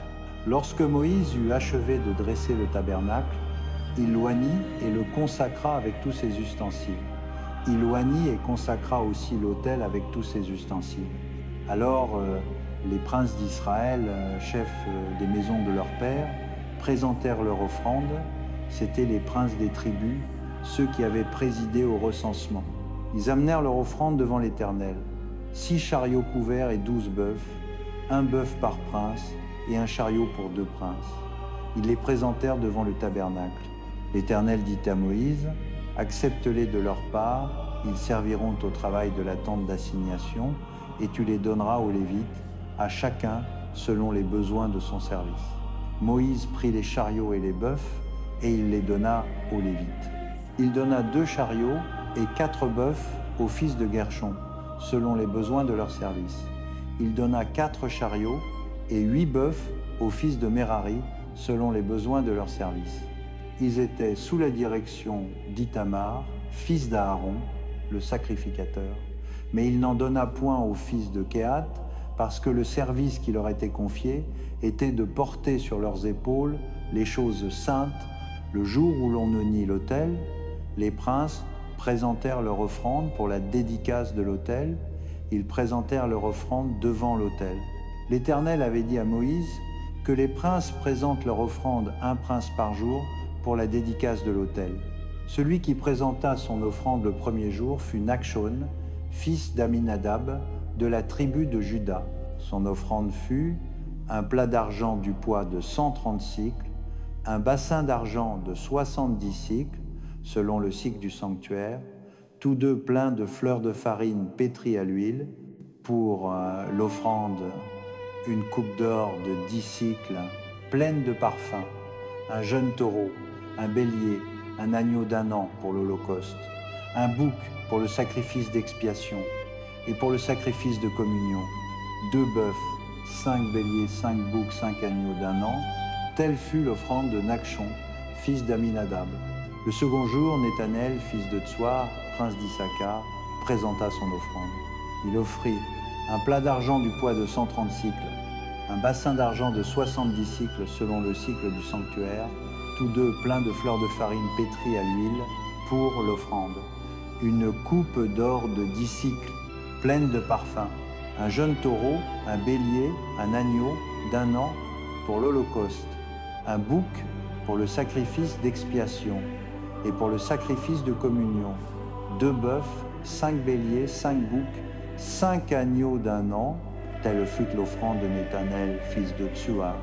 il l'oignit et le consacra avec tous ses ustensiles. Il oignit et consacra aussi l'autel avec tous ses ustensiles. Alors les princes d'Israël, chefs des maisons de leur père, présentèrent leur offrande. C'étaient les princes des tribus, ceux qui avaient présidé au recensement. Ils amenèrent leur offrande devant l'Éternel. 6 chariots couverts et 12 bœufs, un bœuf par prince et un chariot pour 2 princes. Ils les présentèrent devant le tabernacle. L'Éternel dit à Moïse, « Accepte-les de leur part, ils serviront au travail de la tente d'assignation, et tu les donneras aux Lévites, à chacun selon les besoins de son service. » Moïse prit les chariots et les bœufs, et il les donna aux Lévites. Il donna 2 chariots et 4 bœufs aux fils de Guershon, selon les besoins de leur service. Il donna 4 chariots et 8 bœufs aux fils de Merari, selon les besoins de leur service. Ils étaient sous la direction d'Ithamar, fils d'Aaron, le sacrificateur, mais il n'en donna point aux fils de Kehat, parce que le service qui leur était confié était de porter sur leurs épaules les choses saintes. Le jour où l'on oignit l'autel, les princes présentèrent leur offrande pour la dédicace de l'autel. Ils présentèrent leur offrande devant l'autel. L'Éternel avait dit à Moïse que les princes présentent leur offrande, un prince par jour, pour la dédicace de l'autel. Celui qui présenta son offrande le premier jour fut Nachshon, fils d'Aminadab, de la tribu de Juda. Son offrande fut un plat d'argent du poids de 130 cycles, un bassin d'argent de 70 cycles, selon le cycle du sanctuaire, tous deux pleins de fleurs de farine pétries à l'huile. Pour l'offrande, une coupe d'or de 10 cycles, pleine de parfums, un jeune taureau, un bélier, un agneau d'1 an pour l'holocauste, un bouc pour le sacrifice d'expiation et pour le sacrifice de communion, 2 bœufs, 5 béliers, 5 boucs, 5 agneaux d'1 an. Telle fut l'offrande de Nachshon, fils d'Aminadab. Le second jour, Nethanel, fils de Tsuar, prince d'Issachar, présenta son offrande. Il offrit un plat d'argent du poids de 130 cycles, un bassin d'argent de 70 cycles selon le cycle du sanctuaire, tous deux pleins de fleurs de farine pétries à l'huile pour l'offrande, une coupe d'or de 10 cycles, pleine de parfums, un jeune taureau, un bélier, un agneau d'1 an pour l'holocauste, un bouc pour le sacrifice d'expiation et pour le sacrifice de communion, 2 bœufs, 5 béliers, 5 boucs, 5 agneaux d'1 an, telle fut l'offrande de Nethanel, fils de Tsuar.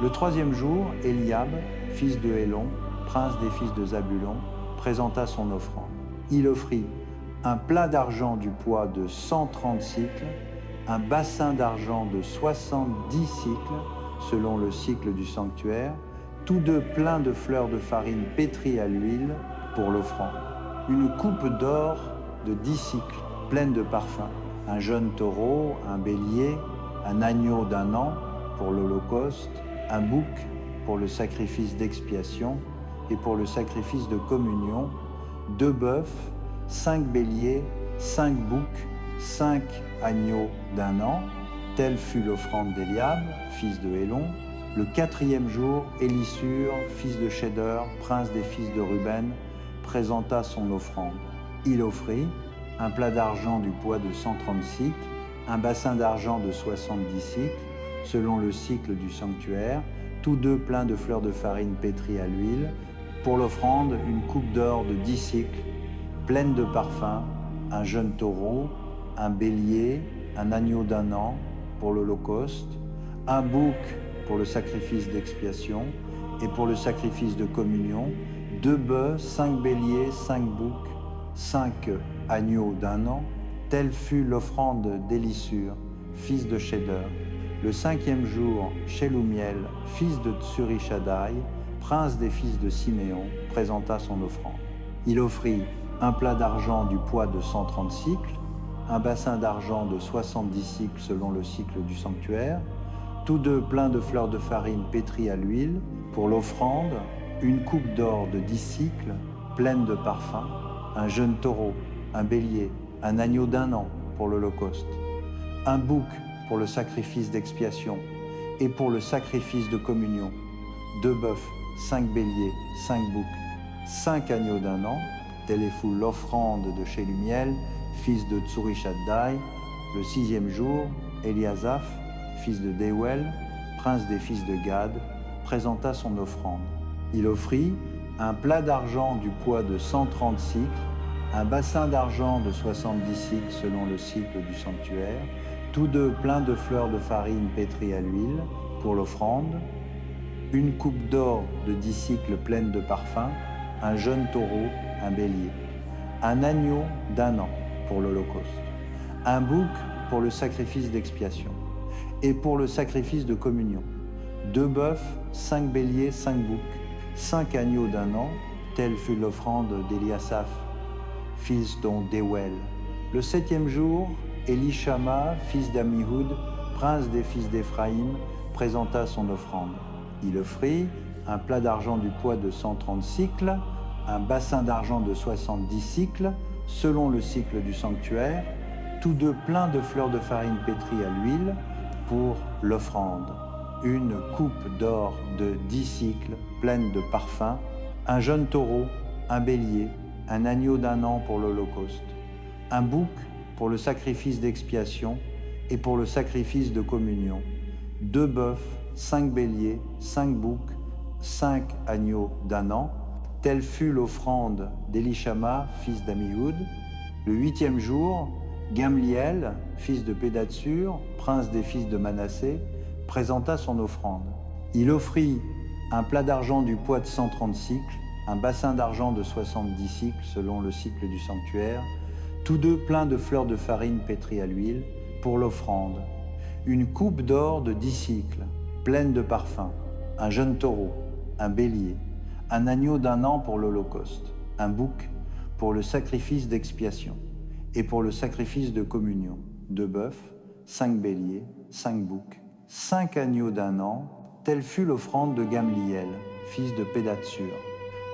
Le 3e jour, Eliab, fils de Hélon, prince des fils de Zabulon, présenta son offrande. Il offrit un plat d'argent du poids de 130 cycles, un bassin d'argent de 70 cycles, selon le cycle du sanctuaire, tous deux pleins de fleurs de farine pétries à l'huile pour l'offrande, une coupe d'or de 10 cycles, pleine de parfums, un jeune taureau, un bélier, un agneau d'1 an pour l'holocauste, un bouc pour le sacrifice d'expiation et pour le sacrifice de communion, 2 bœufs, 5 béliers, 5 boucs, 5 agneaux d'1 an. Telle fut l'offrande d'Eliab, fils de Hélon. Le 4e jour, Élissur, fils de Chédeur, prince des fils de Ruben, présenta son offrande. Il offrit un plat d'argent du poids de 130 cycles, un bassin d'argent de 70 cycles, selon le cycle du sanctuaire, tous deux pleins de fleurs de farine pétries à l'huile. Pour l'offrande, une coupe d'or de 10 cycles, pleine de parfums, un jeune taureau, un bélier, un agneau d'1 an pour l'holocauste, un bouc pour le sacrifice d'expiation et pour le sacrifice de communion, 2 bœufs, 5 béliers, 5 boucs, 5 agneaux d'1 an. Telle fut l'offrande d'Élissur, fils de Chédeur. Le 5e jour, Shelumiel, fils de Tsurishaddaï, prince des fils de Siméon, présenta son offrande. Il offrit un plat d'argent du poids de 130 cycles, un bassin d'argent de 70 cycles selon le cycle du sanctuaire, tous deux pleins de fleurs de farine pétries à l'huile pour l'offrande, une coupe d'or de 10 cycles pleine de parfums, un jeune taureau, un bélier, un agneau d'1 an pour l'holocauste, un bouc pour le sacrifice d'expiation et pour le sacrifice de communion, 2 bœufs, 5 béliers, 5 boucs, 5 agneaux d'1 an, telle est fut l'offrande de Shelumiel, fils de Tsurishaddaï. Le 6e jour, Eliasaph, fils de Deuel, prince des fils de Gad, présenta son offrande. Il offrit un plat d'argent du poids de 130 cycles, un bassin d'argent de 70 cycles selon le cycle du sanctuaire, tous deux pleins de fleurs de farine pétries à l'huile pour l'offrande, une coupe d'or de 10 cycles pleine de parfums, un jeune taureau, un bélier, un agneau d'1 an pour l'holocauste, un bouc pour le sacrifice d'expiation et pour le sacrifice de communion, 2 bœufs, 5 béliers, 5 boucs, 5 agneaux d'1 an, telle fut l'offrande d'Eliasaph, fils Deuel. Le 7e jour, Elishama, fils d'Ammihoud, prince des fils d'Éphraïm, présenta son offrande. Il offrit un plat d'argent du poids de 130 cycles, un bassin d'argent de 70 cycles, selon le cycle du sanctuaire, tous deux pleins de fleurs de farine pétrie à l'huile pour l'offrande, une coupe d'or de 10 cycles pleine de parfums, un jeune taureau, un bélier, un agneau d'1 an pour l'holocauste, un bouc pour le sacrifice d'expiation et pour le sacrifice de communion, 2 bœufs, 5 béliers, 5 boucs, 5 agneaux d'1 an, telle fut l'offrande d'Elishama, fils d'Ammihoud. Le 8e jour, Gamliel, fils de Pédatsur, prince des fils de Manassé, présenta son offrande. Il offrit un plat d'argent du poids de 130 cycles, un bassin d'argent de 70 cycles selon le cycle du sanctuaire, tous deux pleins de fleurs de farine pétries à l'huile pour l'offrande, une coupe d'or de 10 cycles, pleine de parfums, un jeune taureau, un bélier, un agneau d'1 an pour l'holocauste, un bouc pour le sacrifice d'expiation et pour le sacrifice de communion, 2 bœufs, 5 béliers, 5 boucs, 5 agneaux d'1 an, telle fut l'offrande de Gamliel, fils de Pédatsur.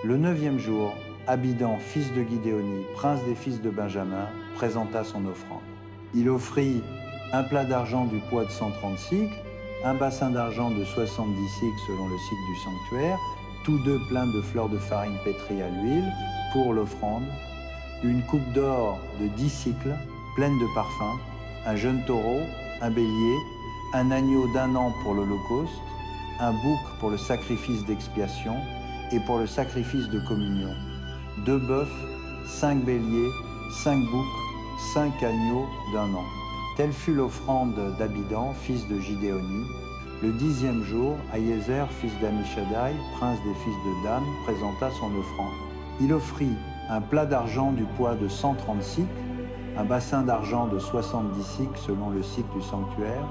Le 9e jour, Abidan, fils de Guidéoni, prince des fils de Benjamin, présenta son offrande. Il offrit un plat d'argent du poids de 130 cycles, un bassin d'argent de 70 cycles selon le cycle du sanctuaire, tous deux pleins de fleurs de farine pétrie à l'huile pour l'offrande, une coupe d'or de 10 cycles pleine de parfums, un jeune taureau, un bélier, un agneau d'1 an pour l'holocauste, un bouc pour le sacrifice d'expiation et pour le sacrifice de communion, 2 bœufs, 5 béliers, 5 boucs, 5 agneaux d'1 an. Telle fut l'offrande d'Abidan, fils de Gidéoni. Le 10e jour, Aïézer, fils d'Amishadaï, prince des fils de Dan, présenta son offrande. Il offrit un plat d'argent du poids de 130 cycles, un bassin d'argent de 70 cycles selon le cycle du sanctuaire,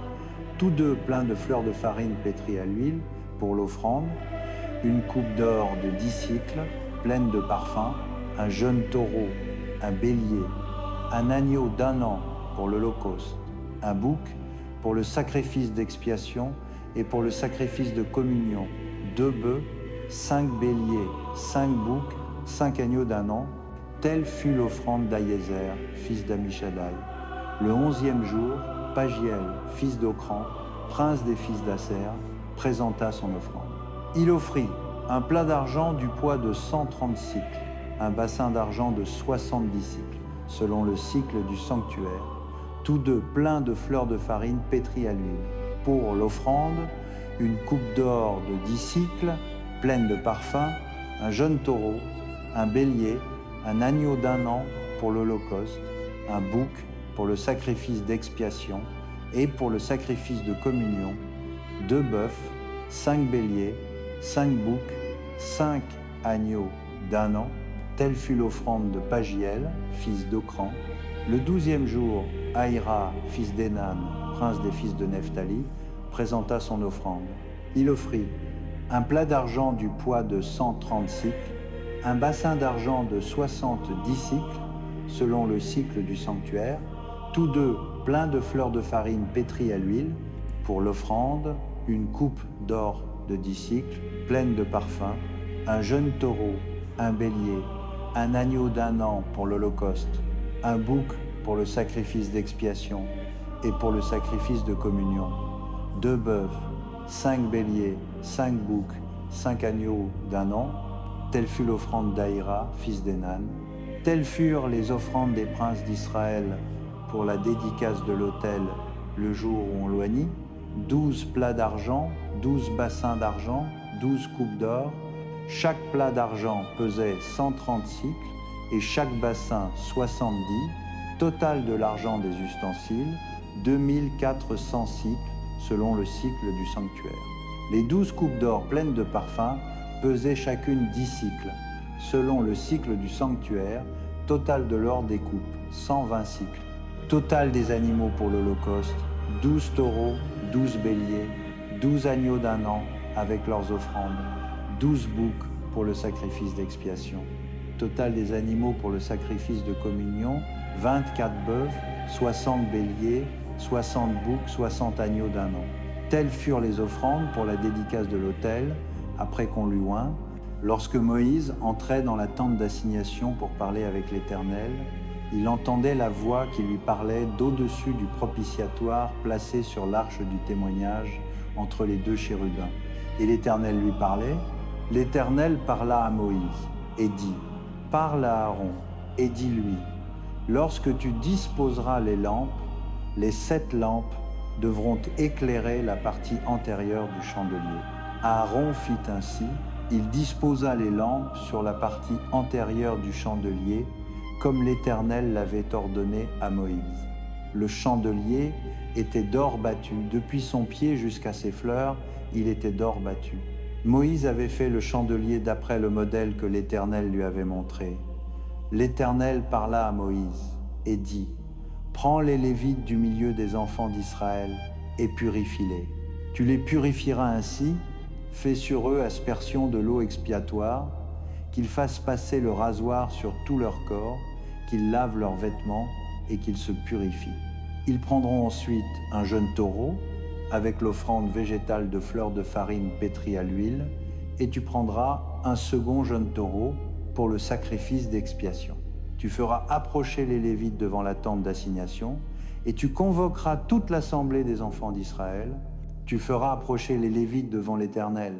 tous deux pleins de fleurs de farine pétrie à l'huile pour l'offrande, une coupe d'or de 10 cycles, pleine de parfums, un jeune taureau, un bélier, un agneau d'1 an pour l'holocauste, un bouc pour le sacrifice d'expiation et pour le sacrifice de communion, 2 bœufs, 5 béliers, 5 boucs, 5 agneaux d'1 an, telle fut l'offrande d'Aïézer, fils d'Amishadaï. Le 11e jour, Pagiel, fils d'Ocran, prince des fils d'Asser, présenta son offrande. Il offrit un plat d'argent du poids de 130 cycles, un bassin d'argent de 70 cycles, selon le cycle du sanctuaire, tous deux pleins de fleurs de farine pétries à l'huile. Pour l'offrande, une coupe d'or de 10 cycles, pleine de parfums, un jeune taureau, un bélier, un agneau d'1 an pour l'holocauste, un bouc pour le sacrifice d'expiation et pour le sacrifice de communion, 2 bœufs, 5 béliers, 5 boucs, 5 agneaux d'1 an, telle fut l'offrande de Pagiel, fils d'Ocran. Le 12e jour, Aïra, fils d'Énan, prince des fils de Nephtali, présenta son offrande. Il offrit un plat d'argent du poids de 130 cycles, un bassin d'argent de 70 cycles, selon le cycle du sanctuaire, tous deux pleins de fleurs de farine pétries à l'huile, pour l'offrande, une coupe d'or de 10 cycles, pleine de parfums, un jeune taureau, un bélier, un agneau d'1 an pour l'holocauste, un bouc pour le sacrifice d'expiation et pour le sacrifice de communion, 2 bœufs, 5 béliers, 5 boucs, 5 agneaux d'1 an, telle fut l'offrande d'Aïra, fils d'Énan. Telles furent les offrandes des princes d'Israël pour la dédicace de l'autel le jour où on l'oignit, 12 plats d'argent, 12 bassins d'argent, 12 coupes d'or. Chaque plat d'argent pesait 130 cycles et chaque bassin 70, total de l'argent des ustensiles, 2400 cycles selon le cycle du sanctuaire. Les 12 coupes d'or pleines de parfums pesaient chacune 10 cycles, selon le cycle du sanctuaire, total de l'or des coupes, 120 cycles. Total des animaux pour l'holocauste, 12 taureaux, 12 béliers, 12 agneaux d'1 an avec leurs offrandes, 12 boucs pour le sacrifice d'expiation. Total des animaux pour le sacrifice de communion, 24 bœufs, 60 béliers, 60 boucs, 60 agneaux d'1 an. Telles furent les offrandes pour la dédicace de l'autel, après qu'on l'eut oint, lorsque Moïse entrait dans la tente d'assignation pour parler avec l'Éternel. Il entendait la voix qui lui parlait d'au-dessus du propitiatoire placé sur l'arche du témoignage entre les 2 chérubins. Et l'Éternel lui parlait. L'Éternel parla à Moïse et dit « Parle à Aaron et dis-lui, lorsque tu disposeras les lampes, les 7 lampes devront éclairer la partie antérieure du chandelier. » Aaron fit ainsi, il disposa les lampes sur la partie antérieure du chandelier, comme l'Éternel l'avait ordonné à Moïse. Le chandelier était d'or battu, depuis son pied jusqu'à ses fleurs, il était d'or battu. Moïse avait fait le chandelier d'après le modèle que l'Éternel lui avait montré. L'Éternel parla à Moïse et dit « Prends les Lévites du milieu des enfants d'Israël et purifie-les. Tu les purifieras ainsi, fais sur eux aspersion de l'eau expiatoire, qu'ils fassent passer le rasoir sur tout leur corps, qu'ils lavent leurs vêtements et qu'ils se purifient. Ils prendront ensuite un jeune taureau avec l'offrande végétale de fleurs de farine pétrie à l'huile, et tu prendras un second jeune taureau pour le sacrifice d'expiation. Tu feras approcher les Lévites devant la tente d'assignation, et tu convoqueras toute l'assemblée des enfants d'Israël. Tu feras approcher les Lévites devant l'Éternel.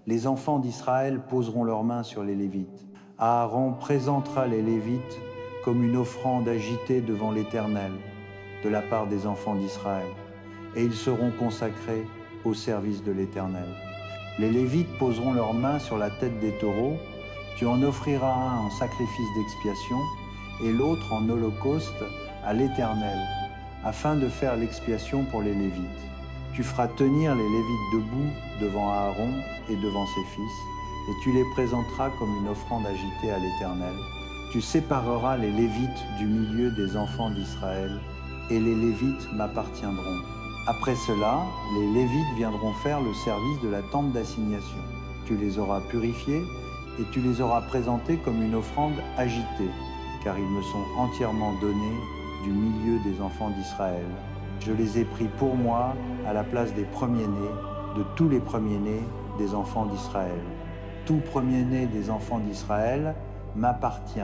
Les enfants d'Israël poseront leurs mains sur les Lévites. Aaron présentera les Lévites comme une offrande agitée devant l'Éternel de la part des enfants d'Israël, et ils seront consacrés au service de l'Éternel. Les Lévites poseront leurs mains sur la tête des taureaux. Tu en offriras un en sacrifice d'expiation et l'autre en holocauste à l'Éternel, afin de faire l'expiation pour les Lévites. Tu feras tenir les Lévites debout devant Aaron et devant ses fils, et tu les présenteras comme une offrande agitée à l'Éternel. Tu sépareras les Lévites du milieu des enfants d'Israël, et les Lévites m'appartiendront. Après cela, les Lévites viendront faire le service de la tente d'assignation. Tu les auras purifiés, et tu les auras présentés comme une offrande agitée, car ils me sont entièrement donnés du milieu des enfants d'Israël. Je les ai pris pour moi à la place des premiers-nés, de tous les premiers-nés des enfants d'Israël. Tout premier-né des enfants d'Israël m'appartient,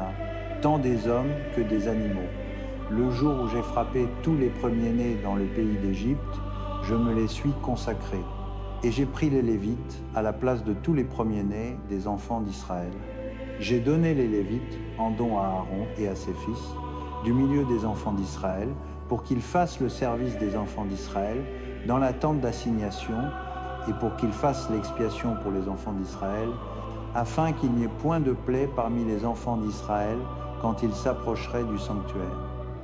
tant des hommes que des animaux. Le jour où j'ai frappé tous les premiers-nés dans le pays d'Égypte, je me les suis consacrés. Et j'ai pris les Lévites à la place de tous les premiers-nés des enfants d'Israël. J'ai donné les Lévites en don à Aaron et à ses fils, du milieu des enfants d'Israël, pour qu'ils fassent le service des enfants d'Israël dans la tente d'assignation et pour qu'ils fassent l'expiation pour les enfants d'Israël, afin qu'il n'y ait point de plaie parmi les enfants d'Israël quand ils s'approcheraient du sanctuaire.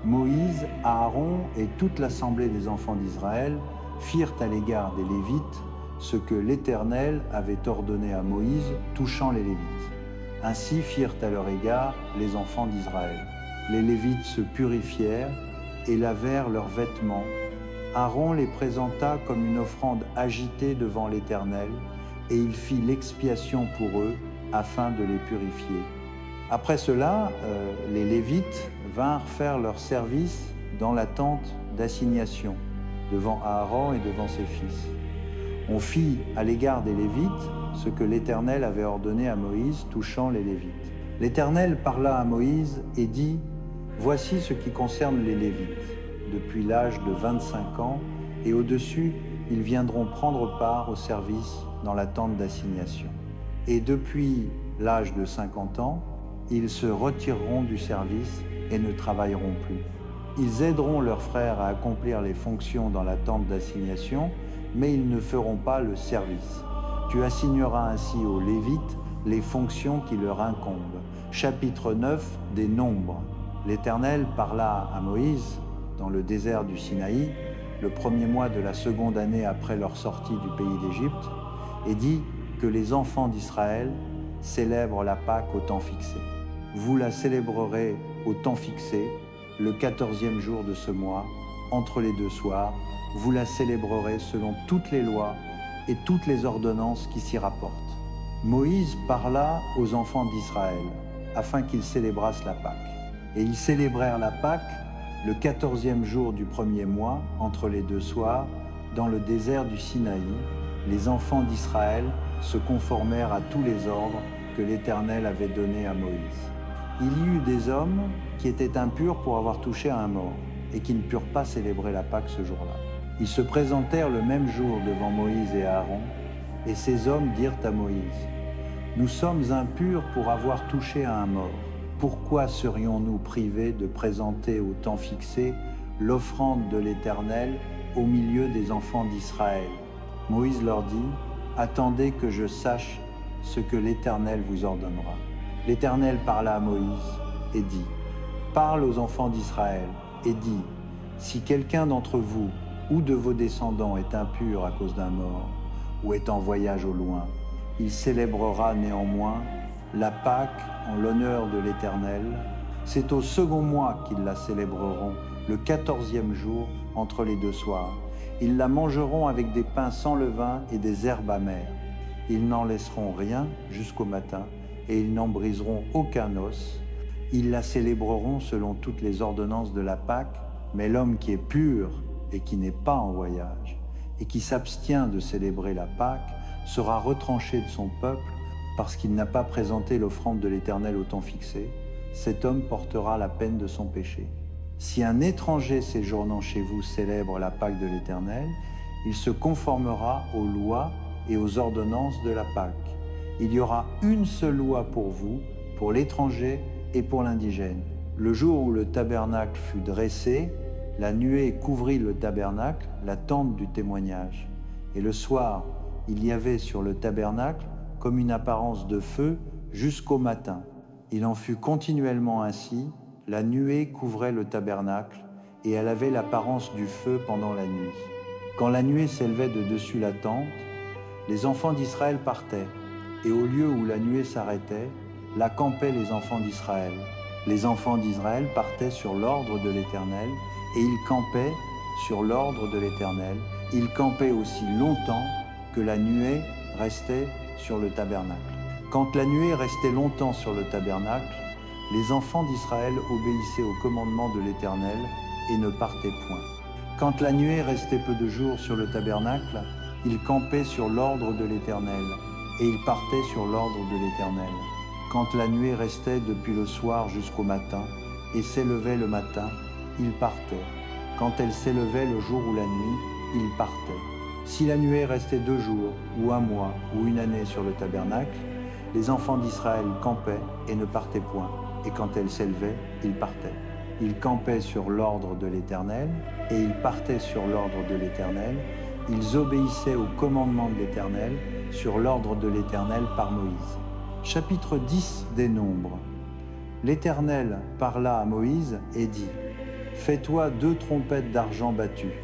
Moïse, Aaron et toute l'assemblée des enfants d'Israël firent à l'égard des Lévites ce que l'Éternel avait ordonné à Moïse touchant les Lévites. Ainsi firent à leur égard les enfants d'Israël. Les Lévites se purifièrent et lavèrent leurs vêtements. Aaron les présenta comme une offrande agitée devant l'Éternel, et il fit l'expiation pour eux afin de les purifier. Après cela, les Lévites vinrent faire leur service dans la tente d'assignation, devant Aaron et devant ses fils. On fit à l'égard des Lévites ce que l'Éternel avait ordonné à Moïse touchant les Lévites. L'Éternel parla à Moïse et dit : « Voici ce qui concerne les Lévites. Depuis l'âge de 25 ans et au-dessus, ils viendront prendre part au service dans la tente d'assignation. Et depuis l'âge de 50 ans, ils se retireront du service et ne travailleront plus. Ils aideront leurs frères à accomplir les fonctions dans la tente d'assignation, mais ils ne feront pas le service. Tu assigneras ainsi aux Lévites les fonctions qui leur incombent. » Chapitre 9 des Nombres. L'Éternel parla à Moïse dans le désert du Sinaï, le premier mois de la seconde année après leur sortie du pays d'Égypte, et dit que les enfants d'Israël célèbrent la Pâque au temps fixé. Vous la célébrerez au temps fixé, le 14e jour de ce mois, entre les deux soirs. Vous la célébrerez selon toutes les lois et toutes les ordonnances qui s'y rapportent. Moïse parla aux enfants d'Israël, afin qu'ils célébrassent la Pâque. Et ils célébrèrent la Pâque le 14e jour du premier mois, entre les deux soirs, dans le désert du Sinaï. Les enfants d'Israël se conformèrent à tous les ordres que l'Éternel avait donnés à Moïse. Il y eut des hommes qui étaient impurs pour avoir touché à un mort et qui ne purent pas célébrer la Pâque ce jour-là. Ils se présentèrent le même jour devant Moïse et Aaron, et ces hommes dirent à Moïse : « Nous sommes impurs pour avoir touché à un mort. Pourquoi serions-nous privés de présenter au temps fixé l'offrande de l'Éternel au milieu des enfants d'Israël ?» Moïse leur dit : « Attendez que je sache ce que l'Éternel vous ordonnera. » L'Éternel parla à Moïse et dit : « Parle aux enfants d'Israël et dis : si quelqu'un d'entre vous ou de vos descendants est impur à cause d'un mort ou est en voyage au loin, il célébrera néanmoins la Pâque en l'honneur de l'Éternel. C'est au second mois qu'ils la célébreront, le 14e jour entre les deux soirs. Ils la mangeront avec des pains sans levain et des herbes amères. Ils n'en laisseront rien jusqu'au matin et ils n'en briseront aucun os. Ils la célébreront selon toutes les ordonnances de la Pâque, mais l'homme qui est pur et qui n'est pas en voyage et qui s'abstient de célébrer la Pâque sera retranché de son peuple parce qu'il n'a pas présenté l'offrande de l'Éternel au temps fixé. Cet homme portera la peine de son péché. Si un étranger séjournant chez vous célèbre la Pâque de l'Éternel, il se conformera aux lois et aux ordonnances de la Pâque. Il y aura une seule loi pour vous, pour l'étranger et pour l'indigène. Le jour où le tabernacle fut dressé, la nuée couvrit le tabernacle, la tente du témoignage. Et le soir, il y avait sur le tabernacle comme une apparence de feu jusqu'au matin. Il en fut continuellement ainsi, la nuée couvrait le tabernacle et elle avait l'apparence du feu pendant la nuit. Quand la nuée s'élevait de dessus la tente, les enfants d'Israël partaient, et au lieu où la nuée s'arrêtait, là campaient les enfants d'Israël. Les enfants d'Israël partaient sur l'ordre de l'Éternel, et ils campaient sur l'ordre de l'Éternel. Ils campaient aussi longtemps que la nuée restait sur le tabernacle. Quand la nuée restait longtemps sur le tabernacle, les enfants d'Israël obéissaient au commandement de l'Éternel et ne partaient point. Quand la nuée restait peu de jours sur le tabernacle, ils campaient sur l'ordre de l'Éternel, et ils partaient sur l'ordre de l'Éternel. Quand la nuée restait depuis le soir jusqu'au matin, et s'élevait le matin, ils partaient. Quand elle s'élevait le jour ou la nuit, ils partaient. Si la nuée restait 2 jours, ou 1 mois, ou 1 année sur le tabernacle, les enfants d'Israël campaient et ne partaient point, et quand elle s'élevait, ils partaient. Ils campaient sur l'ordre de l'Éternel, et ils partaient sur l'ordre de l'Éternel. Ils obéissaient au commandement de l'Éternel, sur l'ordre de l'Éternel par Moïse. Chapitre 10 des Nombres. L'Éternel parla à Moïse et dit : « Fais-toi 2 trompettes d'argent battues.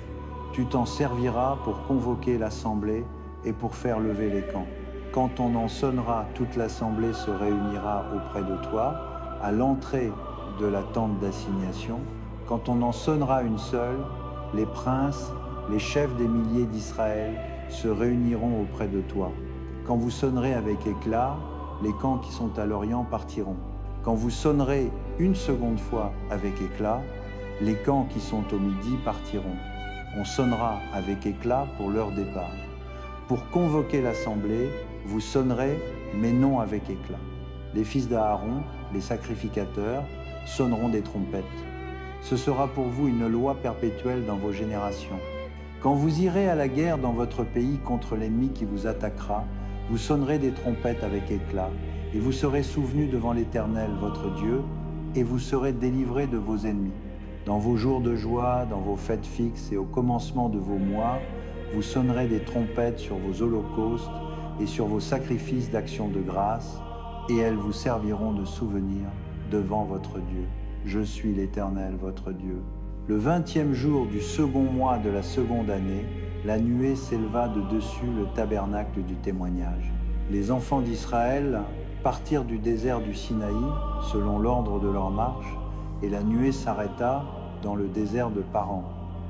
Tu t'en serviras pour convoquer l'assemblée et pour faire lever les camps. Quand on en sonnera, toute l'assemblée se réunira auprès de toi, à l'entrée de la tente d'assignation. Quand on en sonnera une seule, les princes, les chefs des milliers d'Israël se réuniront auprès de toi. Quand vous sonnerez avec éclat, les camps qui sont à l'Orient partiront. Quand vous sonnerez une seconde fois avec éclat, les camps qui sont au midi partiront. On sonnera avec éclat pour leur départ. Pour convoquer l'assemblée, vous sonnerez, mais non avec éclat. Les fils d'Aaron, les sacrificateurs, sonneront des trompettes. Ce sera pour vous une loi perpétuelle dans vos générations. Quand vous irez à la guerre dans votre pays contre l'ennemi qui vous attaquera, vous sonnerez des trompettes avec éclat, et vous serez souvenus devant l'Éternel, votre Dieu, et vous serez délivrés de vos ennemis. Dans vos jours de joie, dans vos fêtes fixes et au commencement de vos mois, vous sonnerez des trompettes sur vos holocaustes et sur vos sacrifices d'action de grâce, et elles vous serviront de souvenir devant votre Dieu. Je suis l'Éternel, votre Dieu. Le 20e jour du second mois de la seconde année, la nuée s'éleva de dessus le tabernacle du témoignage. Les enfants d'Israël partirent du désert du Sinaï, selon l'ordre de leur marche, et la nuée s'arrêta dans le désert de Paran.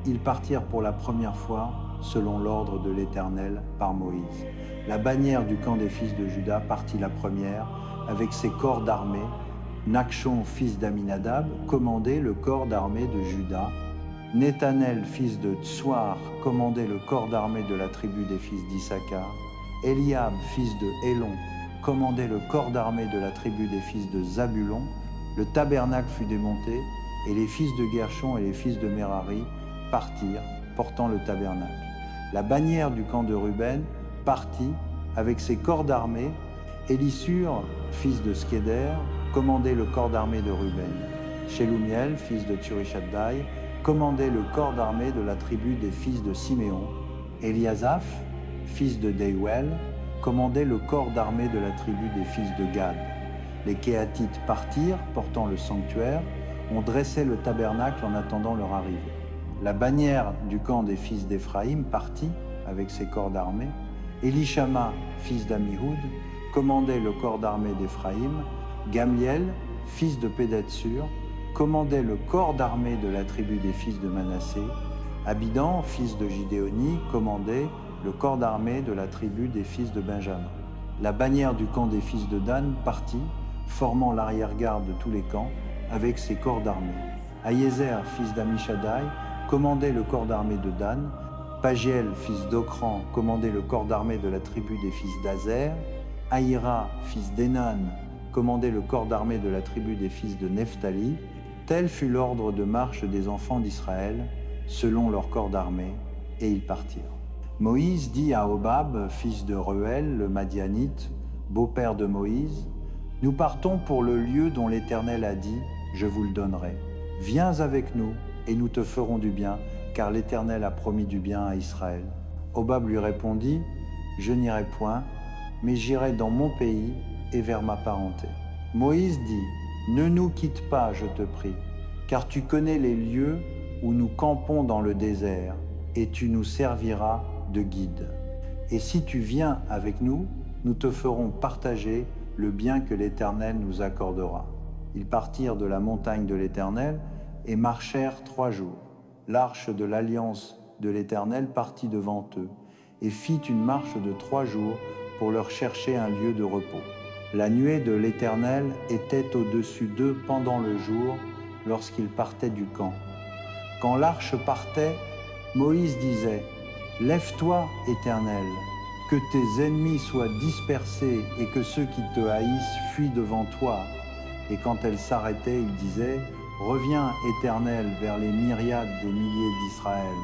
Ils partirent pour la première fois, selon l'ordre de l'Éternel, par Moïse. La bannière du camp des fils de Juda partit la première, avec ses corps d'armée. Nachshon, fils d'Aminadab, commandait le corps d'armée de Juda. Nethanel, fils de Tsuar, commandait le corps d'armée de la tribu des fils d'Issachar. Eliab, fils de Hélon, commandait le corps d'armée de la tribu des fils de Zabulon. Le tabernacle fut démonté, et les fils de Gershon et les fils de Merari partirent, portant le tabernacle. La bannière du camp de Ruben partit avec ses corps d'armée. Élissur, fils de Skéder, commandait le corps d'armée de Ruben. Shelumiel, fils de Tsurishaddaï, commandait le corps d'armée de la tribu des fils de Siméon. Eliasaph, fils de Deuel, commandait le corps d'armée de la tribu des fils de Gad. Les Kéatites partirent, portant le sanctuaire. On dressait le tabernacle en attendant leur arrivée. La bannière du camp des fils d'Éphraïm partit avec ses corps d'armée. Élishama, fils d'Ammihoud, commandait le corps d'armée d'Éphraïm. Gamliel, fils de Pédatsur, commandait le corps d'armée de la tribu des fils de Manassé. Abidan, fils de Gidéoni, commandait le corps d'armée de la tribu des fils de Benjamin. La bannière du camp des fils de Dan partit, formant l'arrière-garde de tous les camps, avec ses corps d'armée. Aïézer, fils d'Amishadaï, commandait le corps d'armée de Dan. Pagiel, fils d'Okran, commandait le corps d'armée de la tribu des fils d'Azer. Aïra, fils d'Enan, commandait le corps d'armée de la tribu des fils de Nephtali. Tel fut l'ordre de marche des enfants d'Israël, selon leur corps d'armée, et ils partirent. Moïse dit à Hobab, fils de Reuel, le Madianite, beau-père de Moïse, « Nous partons pour le lieu dont l'Éternel a dit, je vous le donnerai. Viens avec nous, et nous te ferons du bien, car l'Éternel a promis du bien à Israël. » Hobab lui répondit, « Je n'irai point, mais j'irai dans mon pays et vers ma parenté. » Moïse dit, « Ne nous quitte pas, je te prie, car tu connais les lieux où nous campons dans le désert, et tu nous serviras de guide. Et si tu viens avec nous, nous te ferons partager le bien que l'Éternel nous accordera. » Ils partirent de la montagne de l'Éternel et marchèrent 3 jours. L'arche de l'alliance de l'Éternel partit devant eux et fit une marche de 3 jours pour leur chercher un lieu de repos. La nuée de l'Éternel était au-dessus d'eux pendant le jour lorsqu'ils partaient du camp. Quand l'arche partait, Moïse disait, « Lève-toi, Éternel, que tes ennemis soient dispersés et que ceux qui te haïssent fuient devant toi. » Et quand elle s'arrêtait, il disait, « Reviens, Éternel, vers les myriades des milliers d'Israël. »